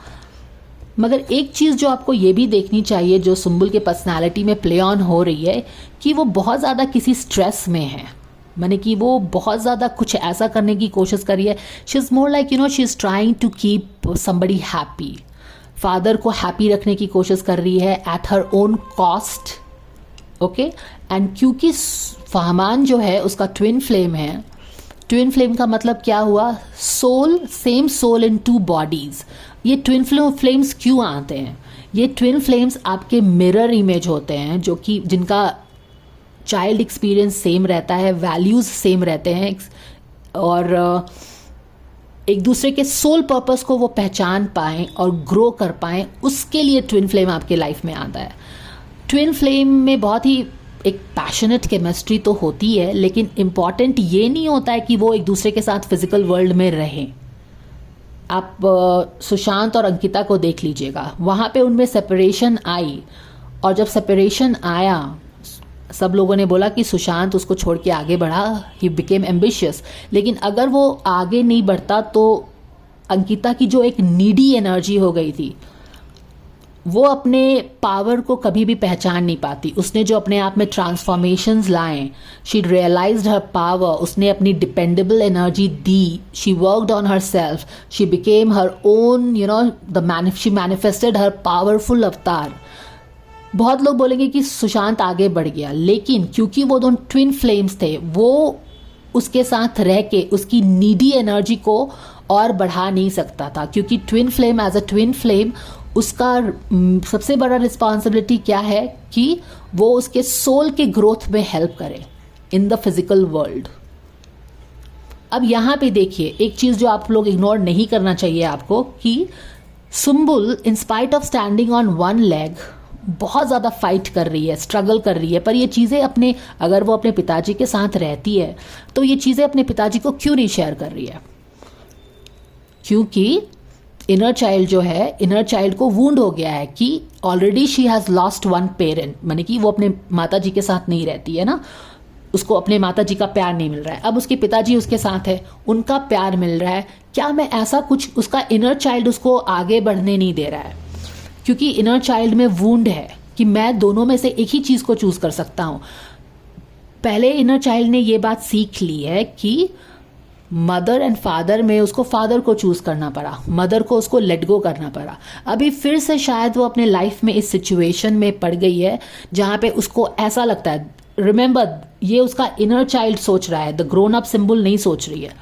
मगर एक चीज़ जो आपको ये भी देखनी चाहिए, जो सुम्बुल के पर्सनालिटी में प्ले ऑन हो रही है, कि वो बहुत ज़्यादा किसी स्ट्रेस में है। माने कि वो बहुत ज़्यादा कुछ ऐसा करने की कोशिश कर रही है। She is more like she is trying to keep somebody happy. Father को हैप्पी रखने की कोशिश कर रही है at her own cost, okay. And क्योंकि फहमान जो है उसका ट्विन फ्लेम है, ट्विन फ्लेम का मतलब क्या हुआ, soul, same soul in two bodies. ये ट्विन फ्लेम्स क्यों आते हैं? ये ट्विन फ्लेम्स आपके मिरर इमेज होते हैं, जो कि जिनका चाइल्ड एक्सपीरियंस सेम रहता है, वैल्यूज सेम रहते हैं, और एक दूसरे के सोल पर्पस को वो पहचान पाएं और ग्रो कर पाएं, उसके लिए ट्विन फ्लेम आपके लाइफ में आता है। ट्विन फ्लेम में बहुत ही एक पैशनेट केमिस्ट्री तो होती है, लेकिन इम्पॉर्टेंट ये नहीं होता है कि वो एक दूसरे के साथ फिजिकल वर्ल्ड में रहें। आप सुशांत और अंकिता को देख लीजिएगा, वहाँ पे उनमें सेपरेशन आई, और जब सेपरेशन आया सब लोगों ने बोला कि सुशांत उसको छोड़ के आगे बढ़ा, ही बिकेम एम्बिशियस। लेकिन अगर वो आगे नहीं बढ़ता तो अंकिता की जो एक नीडी एनर्जी हो गई थी, वो अपने पावर को कभी भी पहचान नहीं पाती। उसने जो अपने आप में ट्रांसफॉर्मेशंस लाए, शी रियलाइज्ड हर पावर, उसने अपनी dependable energy the, she worked on her self, she became her own, she manifested her powerful अवतार। बहुत लोग बोलेंगे कि सुशांत आगे बढ़ गया, लेकिन क्योंकि वो दोनों ट्विन फ्लेम्स थे, वो उसके साथ रह के उसकी नीडी एनर्जी को और बढ़ा नहीं सकता था। क्योंकि twin flame as a twin flame, उसका सबसे बड़ा रिस्पॉन्सिबिलिटी क्या है कि वो उसके सोल के ग्रोथ में हेल्प करे इन द फिजिकल वर्ल्ड। अब यहाँ पे देखिए एक चीज़ जो आप लोग इग्नोर नहीं करना चाहिए आपको, कि सुम्बुल इन spite of standing on one leg बहुत ज़्यादा फाइट कर रही है, स्ट्रगल कर रही है, पर ये चीज़ें अगर वो अपने पिताजी के साथ रहती है तो ये चीज़ें अपने पिताजी को क्यों नहीं शेयर कर रही है? क्योंकि इनर चाइल्ड जो है, इनर चाइल्ड को वुंड हो गया है कि already she has lost one parent, माने कि वो अपने माता जी के साथ नहीं रहती है ना, उसको अपने माता जी का प्यार नहीं मिल रहा है। अब उसके पिताजी उसके साथ है, उनका प्यार मिल रहा है। क्या मैं ऐसा कुछ, उसका इनर चाइल्ड उसको आगे बढ़ने नहीं दे रहा है, क्योंकि इनर चाइल्ड में वुंड है कि मैं दोनों में से एक ही चीज़ को चूज़ कर सकता हूँ। पहले इनर चाइल्ड ने ये बात सीख ली है कि मदर एंड फादर में उसको फादर को चूज़ करना पड़ा, मदर को उसको लेट गो करना पड़ा। अभी फिर से शायद वो अपने लाइफ में इस सिचुएशन में पड़ गई है जहाँ पे उसको ऐसा लगता है, रिमेंबर ये उसका इनर चाइल्ड सोच रहा है, द ग्रोन अप सिंबल नहीं सोच रही है।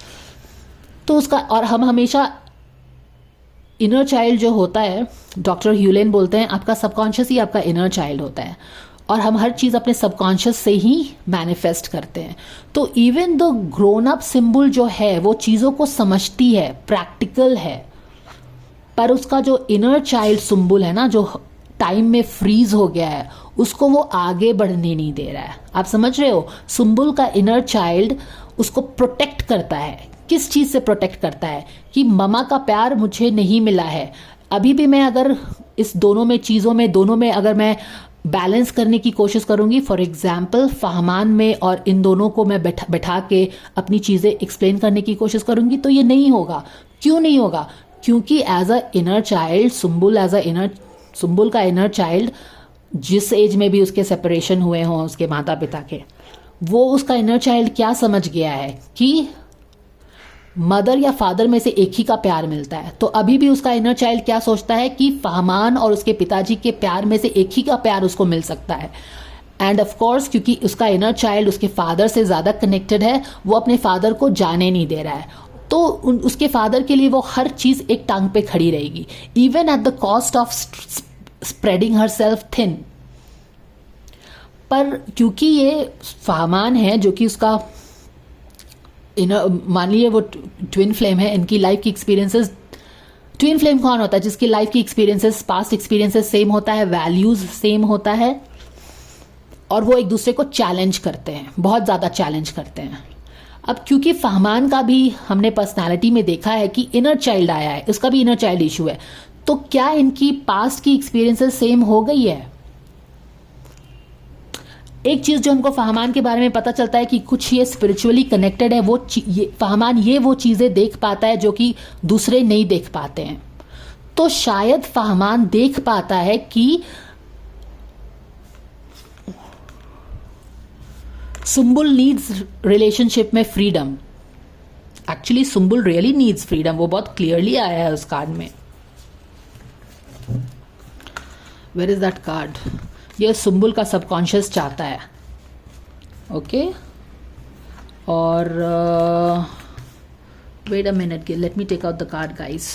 तो उसका, और हम हमेशा इनर चाइल्ड जो होता है, डॉक्टर ह्यूलेन बोलते हैं आपका सबकॉन्शियस ही आपका इनर चाइल्ड होता है, और हम हर चीज़ अपने सबकॉन्शियस से ही मैनिफेस्ट करते हैं। तो even the grown up symbol जो है वो चीज़ों को समझती है, प्रैक्टिकल है, पर उसका जो इनर चाइल्ड सिंबल है ना, जो टाइम में फ्रीज हो गया है, उसको वो आगे बढ़ने नहीं दे रहा है। आप समझ रहे हो? सुंबुल का इनर चाइल्ड उसको प्रोटेक्ट करता है। किस चीज़ से प्रोटेक्ट करता है? कि ममा का प्यार मुझे नहीं मिला है। अभी भी मैं अगर इस दोनों में चीज़ों में दोनों में अगर मैं बैलेंस करने की कोशिश करूंगी, फॉर एग्जाम्पल फहमान में और इन दोनों को मैं बैठा के अपनी चीज़ें एक्सप्लेन करने की कोशिश करूंगी, तो ये नहीं होगा। क्यों नहीं होगा? क्योंकि as a inner child Sumbul का इनर चाइल्ड जिस एज में भी उसके सेपरेशन हुए हों उसके माता पिता के, वो उसका इनर चाइल्ड क्या समझ गया है कि मदर या फादर में से एक ही का प्यार मिलता है। तो अभी भी उसका इनर चाइल्ड क्या सोचता है कि फहमान और उसके पिताजी के प्यार में से एक ही का प्यार उसको मिल सकता है। एंड ऑफ कोर्स क्योंकि उसका इनर चाइल्ड उसके फादर से ज़्यादा कनेक्टेड है, वो अपने फादर को जाने नहीं दे रहा है। तो उसके फादर के लिए वो हर चीज़ एक टांग पे खड़ी रहेगी, even at the cost of spreading her self thin. पर क्योंकि ये फहमान है जो कि उसका मान लीजिए वो ट्विन फ्लेम है, इनकी लाइफ की एक्सपीरियंसेस, ट्विन फ्लेम कौन होता है? जिसकी लाइफ की एक्सपीरियंसेस, पास्ट एक्सपीरियंसेस सेम होता है, वैल्यूज सेम होता है, और वो एक दूसरे को चैलेंज करते हैं, बहुत ज़्यादा चैलेंज करते हैं। अब क्योंकि फहमान का भी हमने पर्सनालिटी में देखा है कि इनर चाइल्ड आया है, उसका भी इनर चाइल्ड इशू है, तो क्या इनकी पास्ट की एक्सपीरियंसेस सेम हो गई है? एक चीज जो हमको फहमान के बारे में पता चलता है कि कुछ ये स्पिरिचुअली कनेक्टेड है, फहमान ये वो चीजें देख पाता है जो कि दूसरे नहीं देख पाते हैं। तो शायद फहमान देख पाता है कि सुंबुल नीड्स रिलेशनशिप में freedom. Actually Sumbul really needs freedom, वो बहुत क्लियरली आया है उस कार्ड में। Where is that card? ये सुंबुल का सबकॉन्शियस चाहता है। ओके, और wait a minute, let me take out the card guys.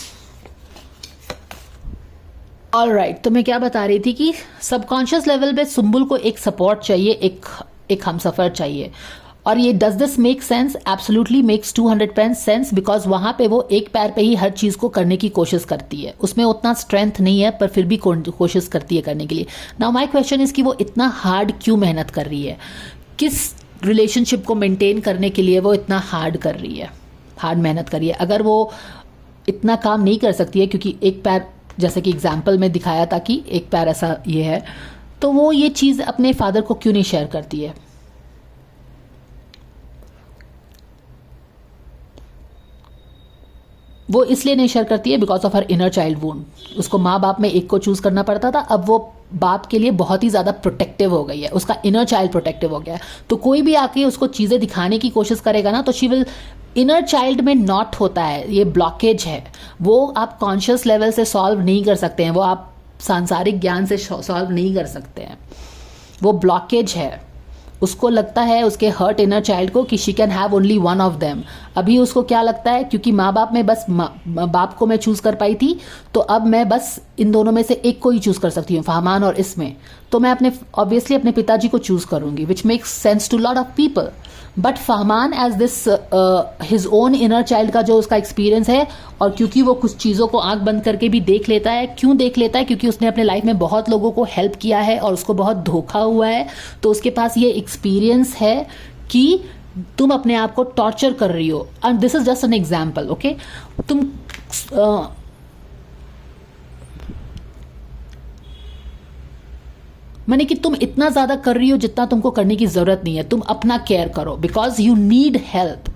Alright, तो मैं क्या बता रही थी कि सबकॉन्शियस लेवल पे सुंबुल को एक सपोर्ट चाहिए, एक हमसफर चाहिए। और ये does this make sense? Absolutely makes 200% sense, because वहां पे वो एक पैर पे ही हर चीज को करने की कोशिश करती है। उसमें उतना स्ट्रेंथ नहीं है पर फिर भी कोशिश करती है करने के लिए। नाउ माय क्वेश्चन इज कि वो इतना हार्ड क्यों मेहनत कर रही है? किस रिलेशनशिप को मेंटेन करने के लिए वो इतना हार्ड कर रही है, हार्ड मेहनत कर रही है? अगर वो इतना काम नहीं कर सकती है क्योंकि एक पैर, जैसे कि एग्जाम्पल में दिखाया था कि एक पैर ऐसा ये है, तो वो ये चीज़ अपने फादर को क्यों नहीं शेयर करती है? वो इसलिए नहीं शेयर करती है because of her inner child wound. उसको माँ बाप में एक को चूज करना पड़ता था, अब वो बाप के लिए बहुत ही ज़्यादा प्रोटेक्टिव हो गई है, उसका इनर चाइल्ड प्रोटेक्टिव हो गया है। तो कोई भी आके उसको चीज़ें दिखाने की कोशिश करेगा ना, तो शी विल, इनर चाइल्ड में नॉट होता है, ये ब्लॉकेज है, वो आप कॉन्शियस लेवल से सॉल्व नहीं कर सकते हैं, वो आप सांसारिक ज्ञान से सॉल्व नहीं कर सकते हैं, वो ब्लॉकेज है। उसको लगता है उसके हर्ट इनर चाइल्ड को कि she can have only one of them. अभी उसको क्या लगता है, क्योंकि माँ बाप में बस बाप को मैं चूज कर पाई थी, तो अब मैं बस इन दोनों में से एक को ही चूज कर सकती हूँ, फहमान और इसमें, तो मैं ऑब्वियसली अपने पिताजी को चूज करूंगी, which makes sense to lot of people. But Fahmaan as this his own inner child का जो उसका एक्सपीरियंस है, और क्योंकि वो कुछ चीज़ों को आंख बंद करके भी देख लेता है, क्यों देख लेता है? क्योंकि उसने अपने लाइफ में बहुत लोगों को हेल्प किया है और उसको बहुत धोखा हुआ है, तो उसके पास ये एक्सपीरियंस है कि तुम अपने आप को टॉर्चर कर रही हो। And this is just an example, okay? तुम माने कि तुम इतना ज्यादा कर रही हो जितना तुमको करने की जरूरत नहीं है, तुम अपना केयर करो because you need help,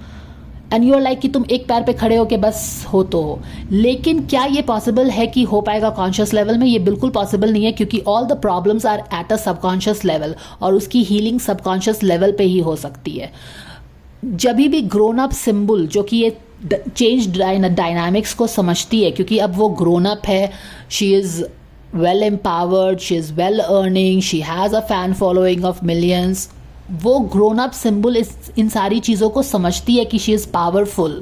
and you are like कि तुम एक पैर पे खड़े हो के बस हो तो हो। लेकिन क्या ये पॉसिबल है कि हो पाएगा कॉन्शियस लेवल में? ये बिल्कुल पॉसिबल नहीं है, क्योंकि all the problems are at a subconscious level, और उसकी हीलिंग सबकॉन्शियस लेवल पे ही हो सकती है। जब भी ग्रोन अप सिंबल जो कि ये चेंज डायनामिक्स को समझती है, क्योंकि अब वो ग्रोन अप है, she is well empowered, she is well earning, she has a fan following of millions, वो grown up symbol इन सारी चीज़ों को समझती है कि she is powerful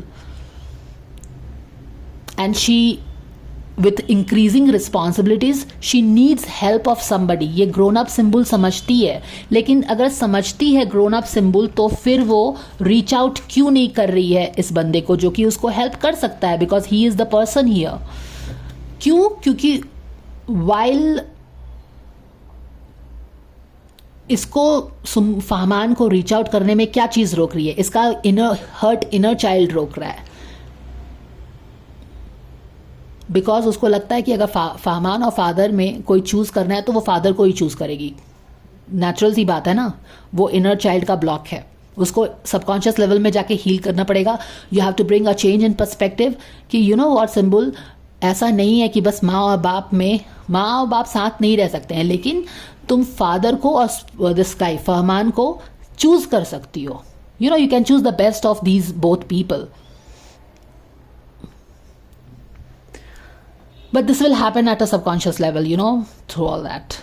and she with increasing responsibilities she needs help of somebody, ये grown up symbol समझती है। लेकिन अगर समझती है grown up symbol, तो फिर वो reach out क्यों नहीं कर रही है इस बंदे को जो कि उसको help कर सकता है, because he is the person here। क्यों? क्योंकि while इसको फहमान को रीच आउट करने में क्या चीज़ रोक रही है? इसका इनर चाइल्ड रोक रहा है, बिकॉज उसको लगता है कि अगर फहमान और फादर में कोई चूज़ करना है तो वो फादर को ही चूज़ करेगी। नेचुरल सी बात है ना, वो इनर चाइल्ड का ब्लॉक है, उसको सबकॉन्शियस लेवल में जाके हील करना पड़ेगा। You have to bring a change in perspective कि यू नो व्हाट सिंबल, ऐसा नहीं है कि बस माँ और बाप साथ नहीं रह सकते हैं, लेकिन तुम फादर को और दिस गाय फहमान को चूज कर सकती हो। You know, you can choose the best of these both people, but this will happen at a subconscious level, you know, through all that.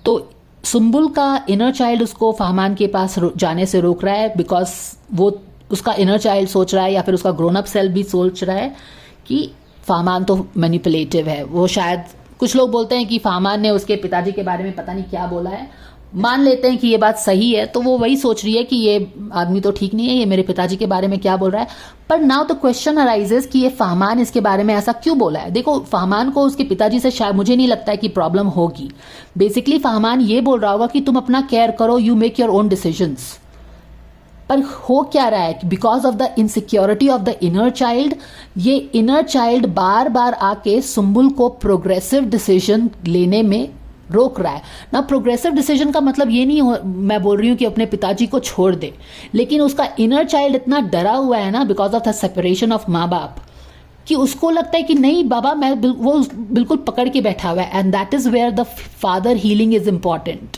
तो सुम्बुल का इनर चाइल्ड उसको फहमान के पास जाने से रोक रहा है, बिकॉज वो उसका इनर चाइल्ड सोच रहा है या फिर उसका ग्रोन अप सेल्फ भी सोच रहा है कि फहमान तो मैनिपुलेटिव है। वो शायद, कुछ लोग बोलते हैं कि फहमान ने उसके पिताजी के बारे में पता नहीं क्या बोला है, मान लेते हैं कि ये बात सही है, तो वो वही सोच रही है कि ये आदमी तो ठीक नहीं है, ये मेरे पिताजी के बारे में क्या बोल रहा है। पर नाउ द क्वेश्चन अराइजेस कि ये फहमान इसके बारे में ऐसा क्यों बोला है। देखो, फहमान को उसके पिताजी से शायद, मुझे नहीं लगता है कि प्रॉब्लम होगी। बेसिकली फहमान ये बोल रहा होगा कि तुम अपना केयर करो, you make your own decisions. पर हो क्या रहा है, because of the insecurity of the inner child, ये इनर चाइल्ड बार बार आके सुम्बुल को प्रोग्रेसिव डिसीजन लेने में रोक रहा है ना। प्रोग्रेसिव डिसीजन का मतलब ये नहीं हो, मैं बोल रही हूँ कि अपने पिताजी को छोड़ दे, लेकिन उसका इनर चाइल्ड इतना डरा हुआ है ना, because of the separation of माँ बाप, कि उसको लगता है कि नहीं बाबा, वो बिल्कुल पकड़ के बैठा हुआ है। And that is where the father healing is important.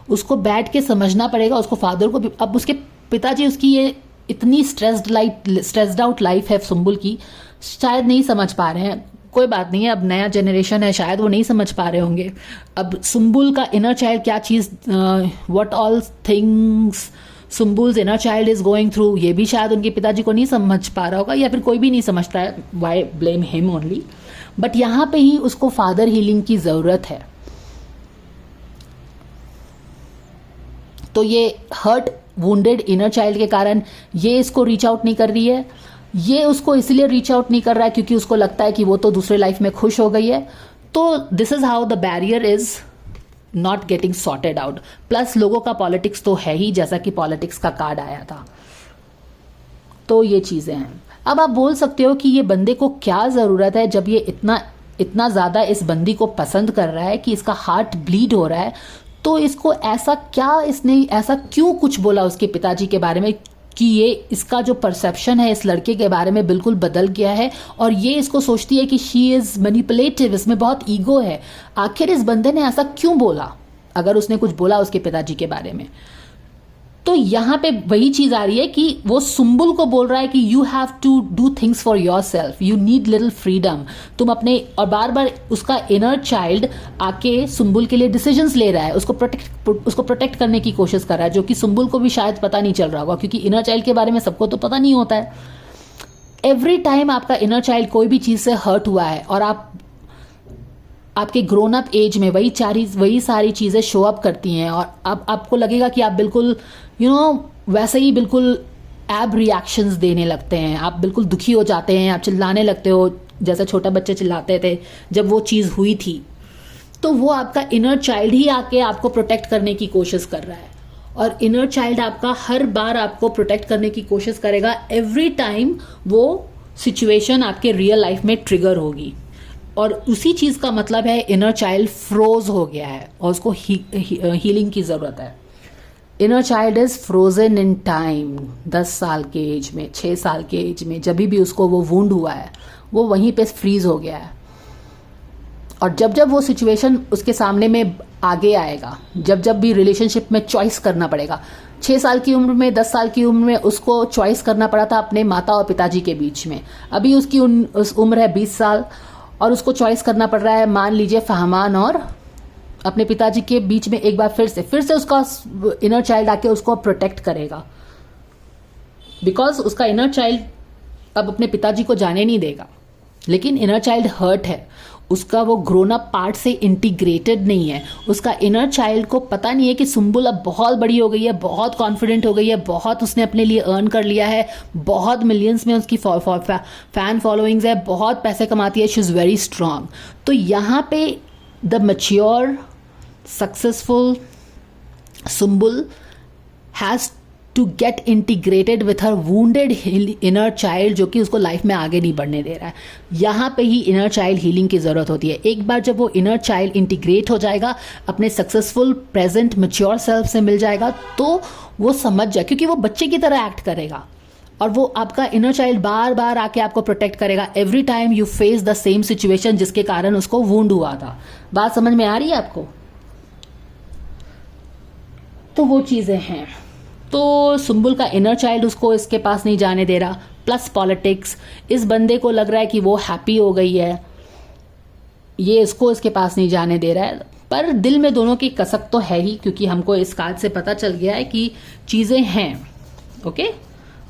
उसको बैठ के समझना पड़ेगा, उसको फादर को भी। अब उसके पिताजी, उसकी ये इतनी स्ट्रेस्ड आउट लाइफ है सुम्बुल की, शायद नहीं समझ पा रहे हैं। कोई बात नहीं है, अब नया जनरेशन है, शायद वो नहीं समझ पा रहे होंगे। अब सुम्बुल का इनर चाइल्ड क्या चीज़, what all things Sumbul's inner child is going through, ये भी शायद उनके पिताजी को नहीं समझ पा रहा होगा, या फिर कोई भी नहीं समझता है। Why blame him only. But यहाँ पे ही उसको फादर हीलिंग की ज़रूरत है। तो ये हर्ट वुंडेड इनर चाइल्ड के कारण ये इसको रीच आउट नहीं कर रही है। ये उसको इसलिए रीच आउट नहीं कर रहा है क्योंकि उसको लगता है कि वो तो दूसरे लाइफ में खुश हो गई है। तो this is how the barrier is not getting sorted out. Plus लोगों का पॉलिटिक्स तो है ही, जैसा कि पॉलिटिक्स का कार्ड आया था। तो ये चीजें हैं। अब आप बोल सकते हो कि ये बंदे को क्या जरूरत है, जब ये इतना ज्यादा इस बंदी को पसंद कर रहा है कि इसका हार्ट ब्लीड हो रहा है, तो इसको ऐसा क्या, इसने ऐसा क्यों कुछ बोला उसके पिताजी के बारे में कि ये इसका जो परसेप्शन है इस लड़के के बारे में बिल्कुल बदल गया है, और ये इसको सोचती है कि शी इज मैनिपुलेटिव, इसमें बहुत ईगो है। आखिर इस बंदे ने ऐसा क्यों बोला, अगर उसने कुछ बोला उसके पिताजी के बारे में? तो यहाँ पे वही चीज आ रही है कि वो सुम्बुल को बोल रहा है कि you have to do things for yourself, you need little freedom. तुम अपने, और बार बार उसका इनर चाइल्ड आके सुम्बुल के लिए डिसीजंस ले रहा है, उसको प्रोटेक्ट करने की कोशिश कर रहा है, जो कि सुम्बुल को भी शायद पता नहीं चल रहा होगा, क्योंकि इनर चाइल्ड के बारे में सबको तो पता नहीं होता है। एवरी टाइम आपका इनर चाइल्ड कोई भी चीज से हर्ट हुआ है और आपके ग्रोन अप एज में वही सारी चीज़ें शो अप करती हैं, और अब आपको लगेगा कि आप बिल्कुल वैसे ही बिल्कुल एब रिएक्शंस देने लगते हैं, आप बिल्कुल दुखी हो जाते हैं, आप चिल्लाने लगते हो जैसे छोटे बच्चे चिल्लाते थे जब वो चीज़ हुई थी। तो वो आपका इनर चाइल्ड ही आके आपको प्रोटेक्ट करने की कोशिश कर रहा है, और इनर चाइल्ड आपका हर बार आपको प्रोटेक्ट करने की कोशिश करेगा एवरी टाइम वो सिचुएशन आपके रियल लाइफ में ट्रिगर होगी। और उसी चीज़ का मतलब है इनर चाइल्ड फ्रोज हो गया है और उसको हीलिंग की ज़रूरत है। Inner child is frozen in time. 10 साल के एज में, 6 साल के एज में, जब भी उसको वो वुंड हुआ है, वो वहीं पे फ्रीज हो गया है। और जब जब वो सिचुएशन उसके सामने में आगे आएगा, जब भी रिलेशनशिप में चॉइस करना पड़ेगा, 6 साल की उम्र में, 10 साल की उम्र में उसको चॉइस करना पड़ा था अपने माता और पिताजी के बीच में। अभी उसकी उम्र है 20 साल और उसको चॉइस करना पड़ रहा है, मान लीजिए फहमान और अपने पिताजी के बीच में। एक बार फिर से उसका इनर चाइल्ड आके उसको प्रोटेक्ट करेगा, बिकॉज उसका इनर चाइल्ड अब अपने पिताजी को जाने नहीं देगा। लेकिन इनर चाइल्ड हर्ट है, उसका वो ग्रोन अप पार्ट से इंटीग्रेटेड नहीं है। उसका इनर चाइल्ड को पता नहीं है कि सुम्बुल अब बहुत बड़ी हो गई है, बहुत कॉन्फिडेंट हो गई है, बहुत उसने अपने लिए अर्न कर लिया है, बहुत मिलियंस में उसकी फैन फॉलोइंग्स है, बहुत पैसे कमाती है, शी इज़ वेरी स्ट्रांग। तो यहाँ पे the mature successful Sumbul has to get integrated with her wounded inner child, जो कि उसको लाइफ में आगे नहीं बढ़ने दे रहा है। यहाँ पे ही इनर चाइल्ड हीलिंग की ज़रूरत होती है। एक बार जब वो इनर चाइल्ड इंटीग्रेट हो जाएगा, अपने सक्सेसफुल प्रेजेंट मैच्योर सेल्फ से मिल जाएगा, तो वो समझ जाए, क्योंकि वो बच्चे की तरह एक्ट करेगा और वो आपका इनर चाइल्ड बार बार आके आपको प्रोटेक्ट करेगा every time you face the same situation जिसके कारण उसको वूंड हुआ था। बात समझ में आ रही है आपको? तो वो चीज़ें हैं। तो सुम्बुल का इनर चाइल्ड उसको इसके पास नहीं जाने दे रहा, प्लस पॉलिटिक्स। इस बंदे को लग रहा है कि वो हैप्पी हो गई है, ये इसको इसके पास नहीं जाने दे रहा है, पर दिल में दोनों की कसक तो है ही, क्योंकि हमको इस कार्ड से पता चल गया है कि चीज़ें हैं। ओके,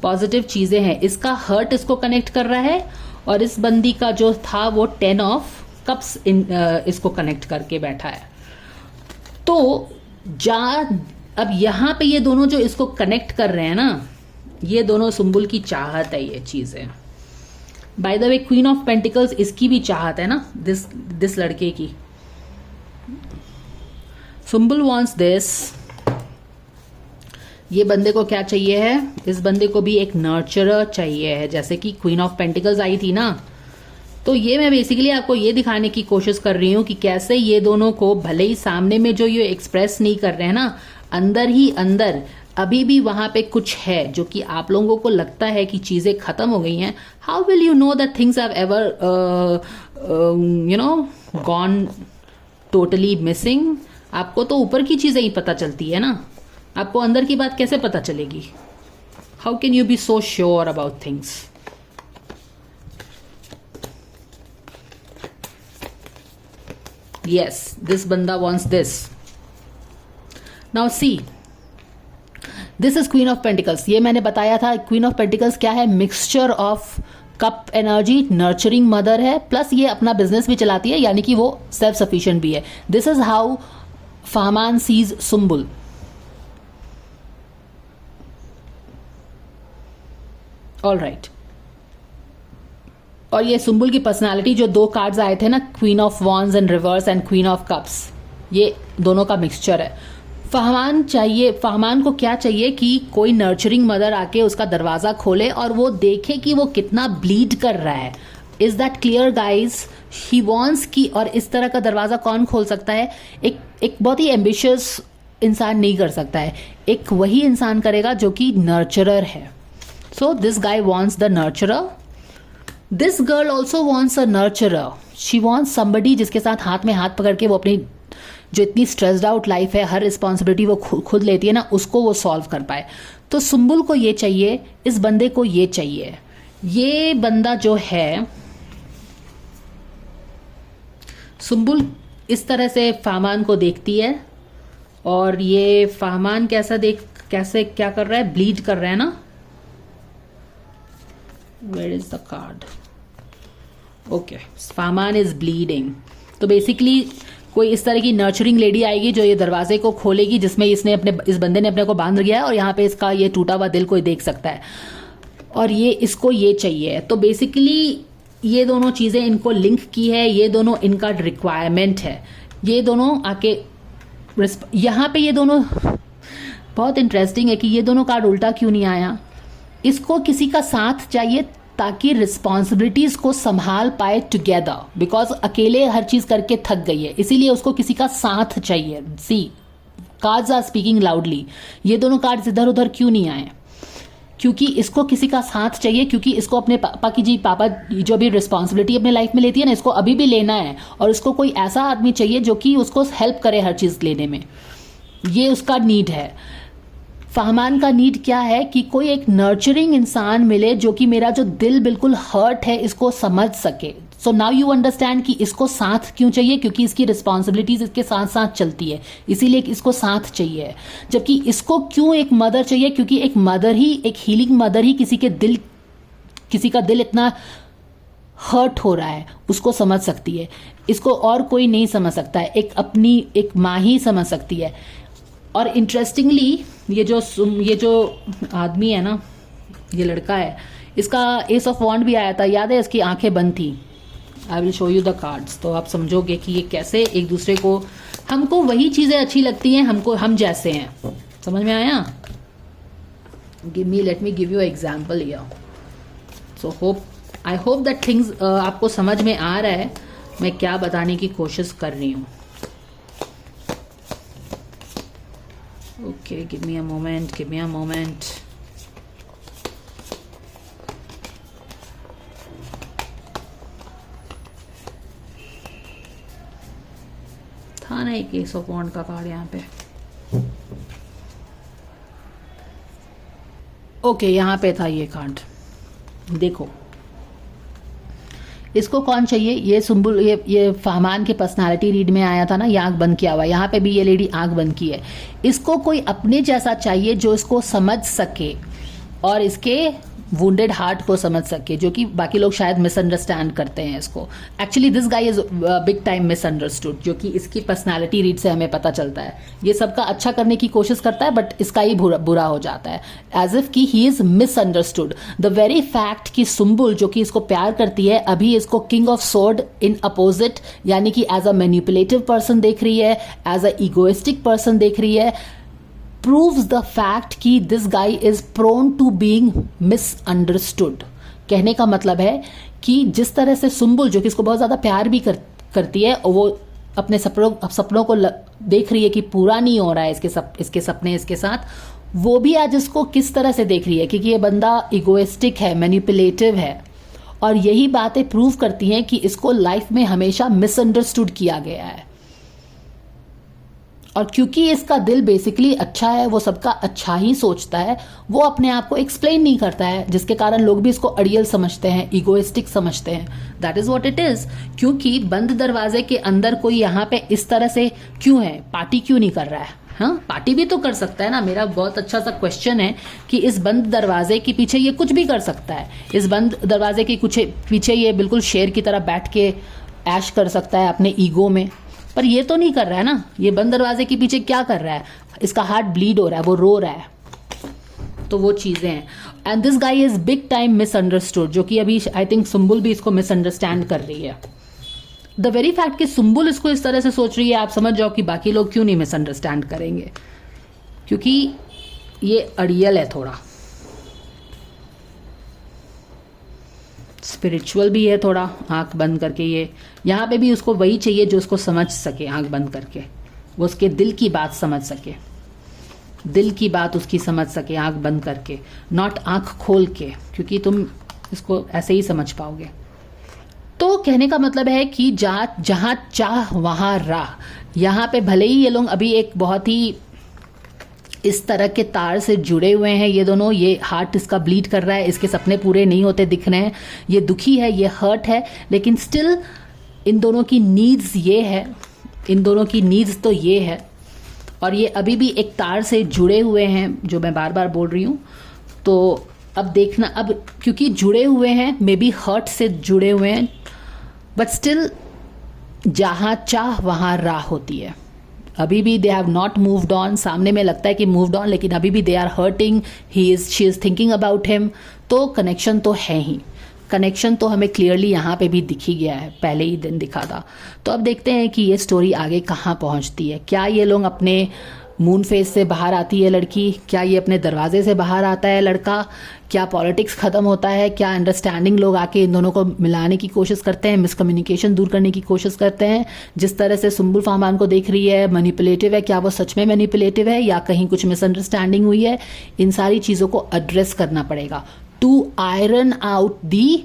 पॉजिटिव चीज़ें हैं। इसका हर्ट इसको कनेक्ट कर रहा है और इस बंदी का जो था वो 10 ऑफ कप्स इसको कनेक्ट करके बैठा है। तो अब यहाँ पे ये दोनों जो इसको कनेक्ट कर रहे हैं ना, ये दोनों सुम्बुल की चाहत है ये चीज़ें। By the way queen of pentacles इसकी भी चाहत है ना, दिस लड़के की। Sumbul wants this. ये बंदे को क्या चाहिए है? इस बंदे को भी एक नर्चरर चाहिए है, जैसे कि क्वीन ऑफ पेंटिकल्स आई थी ना। तो ये मैं बेसिकली आपको ये दिखाने की कोशिश कर रही हूँ कि कैसे ये दोनों को, भले ही सामने में जो ये एक्सप्रेस नहीं कर रहे हैं ना, अंदर ही अंदर अभी भी वहां पे कुछ है जो कि आप लोगों को लगता है कि चीजें खत्म हो गई हैं। How will you know that things have ever gone totally missing? आपको तो ऊपर की चीजें ही पता चलती है ना, आपको अंदर की बात कैसे पता चलेगी? How can you be so sure about things? Yes, this बंदा wants this. Now see, this is Queen of Pentacles. ये मैंने बताया था, क्वीन ऑफ पेंटिकल्स क्या है? Mixture of cup energy, nurturing mother है, प्लस ये अपना बिजनेस भी चलाती है, यानी कि वो सेल्फ सफिशिएंट भी है। This is how Fahmaan sees Sumbul. All right. और ये सुम्बुल की पर्सनालिटी, जो दो कार्ड्स आए थे ना, queen of wands and reverse and queen of cups, ये दोनों का मिक्सचर है। फहमान को क्या चाहिए कि कोई नर्चरिंग मदर आके उसका दरवाजा खोले और वो देखे कि वो कितना ब्लीड कर रहा है। Is that clear guys? He wants की, और इस तरह का दरवाजा कौन खोल सकता है? एक बहुत ही एम्बिशियस इंसान नहीं कर सकता है, एक वही इंसान करेगा जो कि नर्चरर है। So this guy wants the नर्चरर। This girl also wants a नर्चरर। She wants somebody जिसके साथ हाथ में हाथ पकड़ के वो अपनी जो इतनी स्ट्रेस्ड आउट लाइफ है, हर रिस्पॉन्सिबिलिटी वो खुद लेती है ना, उसको वो सॉल्व कर पाए। तो सुम्बुल को ये चाहिए, इस बंदे को ये चाहिए। ये बंदा जो है, सुम्बुल इस तरह से फहमान को देखती है, और ये फहमान कैसे क्या कर रहा है? ब्लीड कर रहा है ना। Where is the card? Okay, Fahmaan is bleeding. तो बेसिकली कोई इस तरह की नर्चरिंग लेडी आएगी जो ये दरवाजे को खोलेगी, जिसमें इस बंदे ने अपने को बांध दिया है, और यहाँ पे इसका ये टूटा हुआ दिल कोई देख सकता है, और ये इसको ये चाहिए। तो बेसिकली ये दोनों चीजें इनको लिंक की है, ये दोनों इनका रिक्वायरमेंट है। ये दोनों आके यहाँ पे, ये दोनों बहुत इंटरेस्टिंग है कि ये दोनों कार्ड उल्टा क्यों नहीं आया। इसको किसी का साथ चाहिए ताकि रिस्पॉन्सिबिलिटीज को संभाल पाए टुगेदर, बिकॉज अकेले हर चीज करके थक गई है, इसीलिए उसको किसी का साथ चाहिए। सी, कार्ड्स आर स्पीकिंग लाउडली। ये दोनों कार्ड्स इधर उधर क्यों नहीं आए? क्योंकि इसको किसी का साथ चाहिए, क्योंकि इसको अपने पापा जो भी रिस्पॉन्सिबिलिटी अपने लाइफ में लेती है ना, इसको अभी भी लेना है, और इसको कोई ऐसा आदमी चाहिए जो कि उसको हेल्प करे हर चीज लेने में। ये उसका नीड है। फहमान का नीड क्या है कि कोई एक नर्चरिंग इंसान मिले जो कि मेरा जो दिल बिल्कुल हर्ट है इसको समझ सके। सो नाउ यू अंडरस्टैंड कि इसको साथ क्यों चाहिए, क्योंकि इसकी रिस्पॉन्सिबिलिटीज इसके साथ साथ चलती है, इसीलिए इसको साथ चाहिए। जबकि इसको क्यों एक मदर चाहिए? क्योंकि एक मदर ही, एक हीलिंग मदर ही किसी का दिल इतना हर्ट हो रहा है उसको समझ सकती है, इसको और कोई नहीं समझ सकता है, एक माँ ही समझ सकती है। और इंटरेस्टिंगली ये जो आदमी है ना, ये लड़का है, इसका एस ऑफ वॉन्ड भी आया था, याद है? इसकी आंखें बंद थी, I will show you the cards, तो आप समझोगे कि ये कैसे एक दूसरे को, हमको वही चीजें अच्छी लगती हैं, हम जैसे हैं। समझ में आया? Let me give you example here. So I hope that things आपको समझ में आ रहा है मैं क्या बताने की कोशिश कर रही हूँ। Okay, give me a moment. था ना एक 100 पॉइंट का कार्ड यहाँ पे। ओके, यहाँ पे था ये कार्ड। देखो इसको कौन चाहिए? ये सुम्बुल, ये फहमान के पर्सनालिटी रीड में आया था ना, ये आंख बंद किया हुआ। यहाँ पे भी ये लेडी आंख बंद की है। इसको कोई अपने जैसा चाहिए जो इसको समझ सके और इसके वुंडेड हार्ट को समझ सके, जो कि बाकी लोग शायद मिसअंडरस्टैंड करते हैं इसको। Actually this guy is big time misunderstood, जो कि इसकी पर्सनालिटी रीड से हमें पता चलता है। ये सबका अच्छा करने की कोशिश करता है बट इसका ही बुरा हो जाता है, एज इफ कि he is misunderstood. The very fact कि सुम्बुल जो कि इसको प्यार करती है, अभी इसको king of sword in opposite, यानी कि एज अ मैनिपुलेटिव पर्सन देख रही है, एज अ इगोइस्टिक पर्सन देख रही है, proves the fact कि this guy is prone to being misunderstood। कहने का मतलब है कि जिस तरह से सुम्बुल जो कि इसको बहुत ज़्यादा प्यार भी करती है, और वो अपने सपनों को देख रही है कि पूरा नहीं हो रहा है इसके सपने इसके साथ, वो भी आज इसको किस तरह से देख रही है, क्योंकि ये बंदा इगोइस्टिक है, मैनिपुलेटिव है। और यही बातें प्रूव करती हैं कि इसको लाइफ में हमेशा मिसअंडरस्टूड किया गया है। और क्योंकि इसका दिल बेसिकली अच्छा है, वो सबका अच्छा ही सोचता है, वो अपने आप को एक्सप्लेन नहीं करता है, जिसके कारण लोग भी इसको अड़ियल समझते हैं, इगोइस्टिक समझते हैं। That is what it is. क्योंकि बंद दरवाजे के अंदर कोई यहाँ पे इस तरह से क्यों है, पार्टी क्यों नहीं कर रहा है? हाँ, पार्टी भी तो कर सकता है ना। मेरा बहुत अच्छा सा क्वेश्चन है कि इस बंद दरवाजे के पीछे ये कुछ भी कर सकता है। इस बंद दरवाजे के पीछे ये बिल्कुल शेर की तरह बैठ के ऐश कर सकता है अपने ईगो में, पर ये तो नहीं कर रहा है ना। ये बंद दरवाजे के पीछे क्या कर रहा है? इसका हार्ट ब्लीड हो रहा है, वो रो रहा है। तो वो चीजें हैं। And this guy is big time misunderstood, जो कि अभी आई थिंक सुम्बुल भी इसको मिसअंडरस्टैंड कर रही है। द वेरी फैक्ट कि सुम्बुल इसको इस तरह से सोच रही है, आप समझ जाओ कि बाकी लोग क्यों नहीं मिसअंडरस्टैंड करेंगे, क्योंकि ये अड़ियल है, थोड़ा स्पिरिचुअल भी है, थोड़ा आंख बंद करके। ये यहाँ पे भी उसको वही चाहिए जो उसको समझ सके आंख बंद करके, वो उसके दिल की बात समझ सके, दिल की बात उसकी समझ सके आंख बंद करके, नॉट आंख खोल के, क्योंकि तुम इसको ऐसे ही समझ पाओगे। तो कहने का मतलब है कि जहाँ चाह वहाँ राह। यहाँ पे भले ही ये लोग अभी एक बहुत ही इस तरह के तार से जुड़े हुए हैं ये दोनों, ये हार्ट इसका ब्लीड कर रहा है, इसके सपने पूरे नहीं होते दिख रहे हैं, ये दुखी है, ये हर्ट है, लेकिन स्टिल इन दोनों की नीड्स ये है, इन दोनों की नीड्स तो ये है, और ये अभी भी एक तार से जुड़े हुए हैं, जो मैं बार बार बोल रही हूँ। तो अब देखना, अब क्योंकि जुड़े हुए हैं, मे बी हर्ट से जुड़े हुए हैं, बट स्टिल जहाँ चाह वहाँ राह होती है। अभी भी दे हैव नॉट मूव्ड ऑन। सामने में लगता है कि मूव्ड ऑन, लेकिन अभी भी they are hurting, she is thinking about him. तो कनेक्शन तो है ही, कनेक्शन तो हमें क्लियरली यहाँ पे भी दिख ही गया है, पहले ही दिन दिखा था। तो अब देखते हैं कि ये स्टोरी आगे कहाँ पहुँचती है। क्या ये लोग अपने मून फेज से बाहर आती है लड़की, क्या ये अपने दरवाजे से बाहर आता है लड़का, क्या पॉलिटिक्स ख़त्म होता है, क्या अंडरस्टैंडिंग लोग आके इन दोनों को मिलाने की कोशिश करते हैं, मिसकम्युनिकेशन दूर करने की कोशिश करते हैं। जिस तरह से सुम्बुल फहमान को देख रही है मैनिपुलेटिव है, क्या वो सच में मैनिपुलेटिव है या कहीं कुछ मिसअंडरस्टैंडिंग हुई है? इन सारी चीज़ों को एड्रेस करना पड़ेगा to iron out the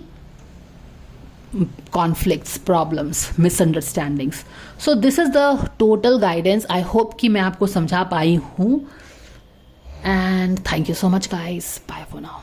conflicts, problems, misunderstandings. So this is the total guidance. I hope कि मैं आपको समझा पाई हूँ, and thank you so much guys. Bye for now.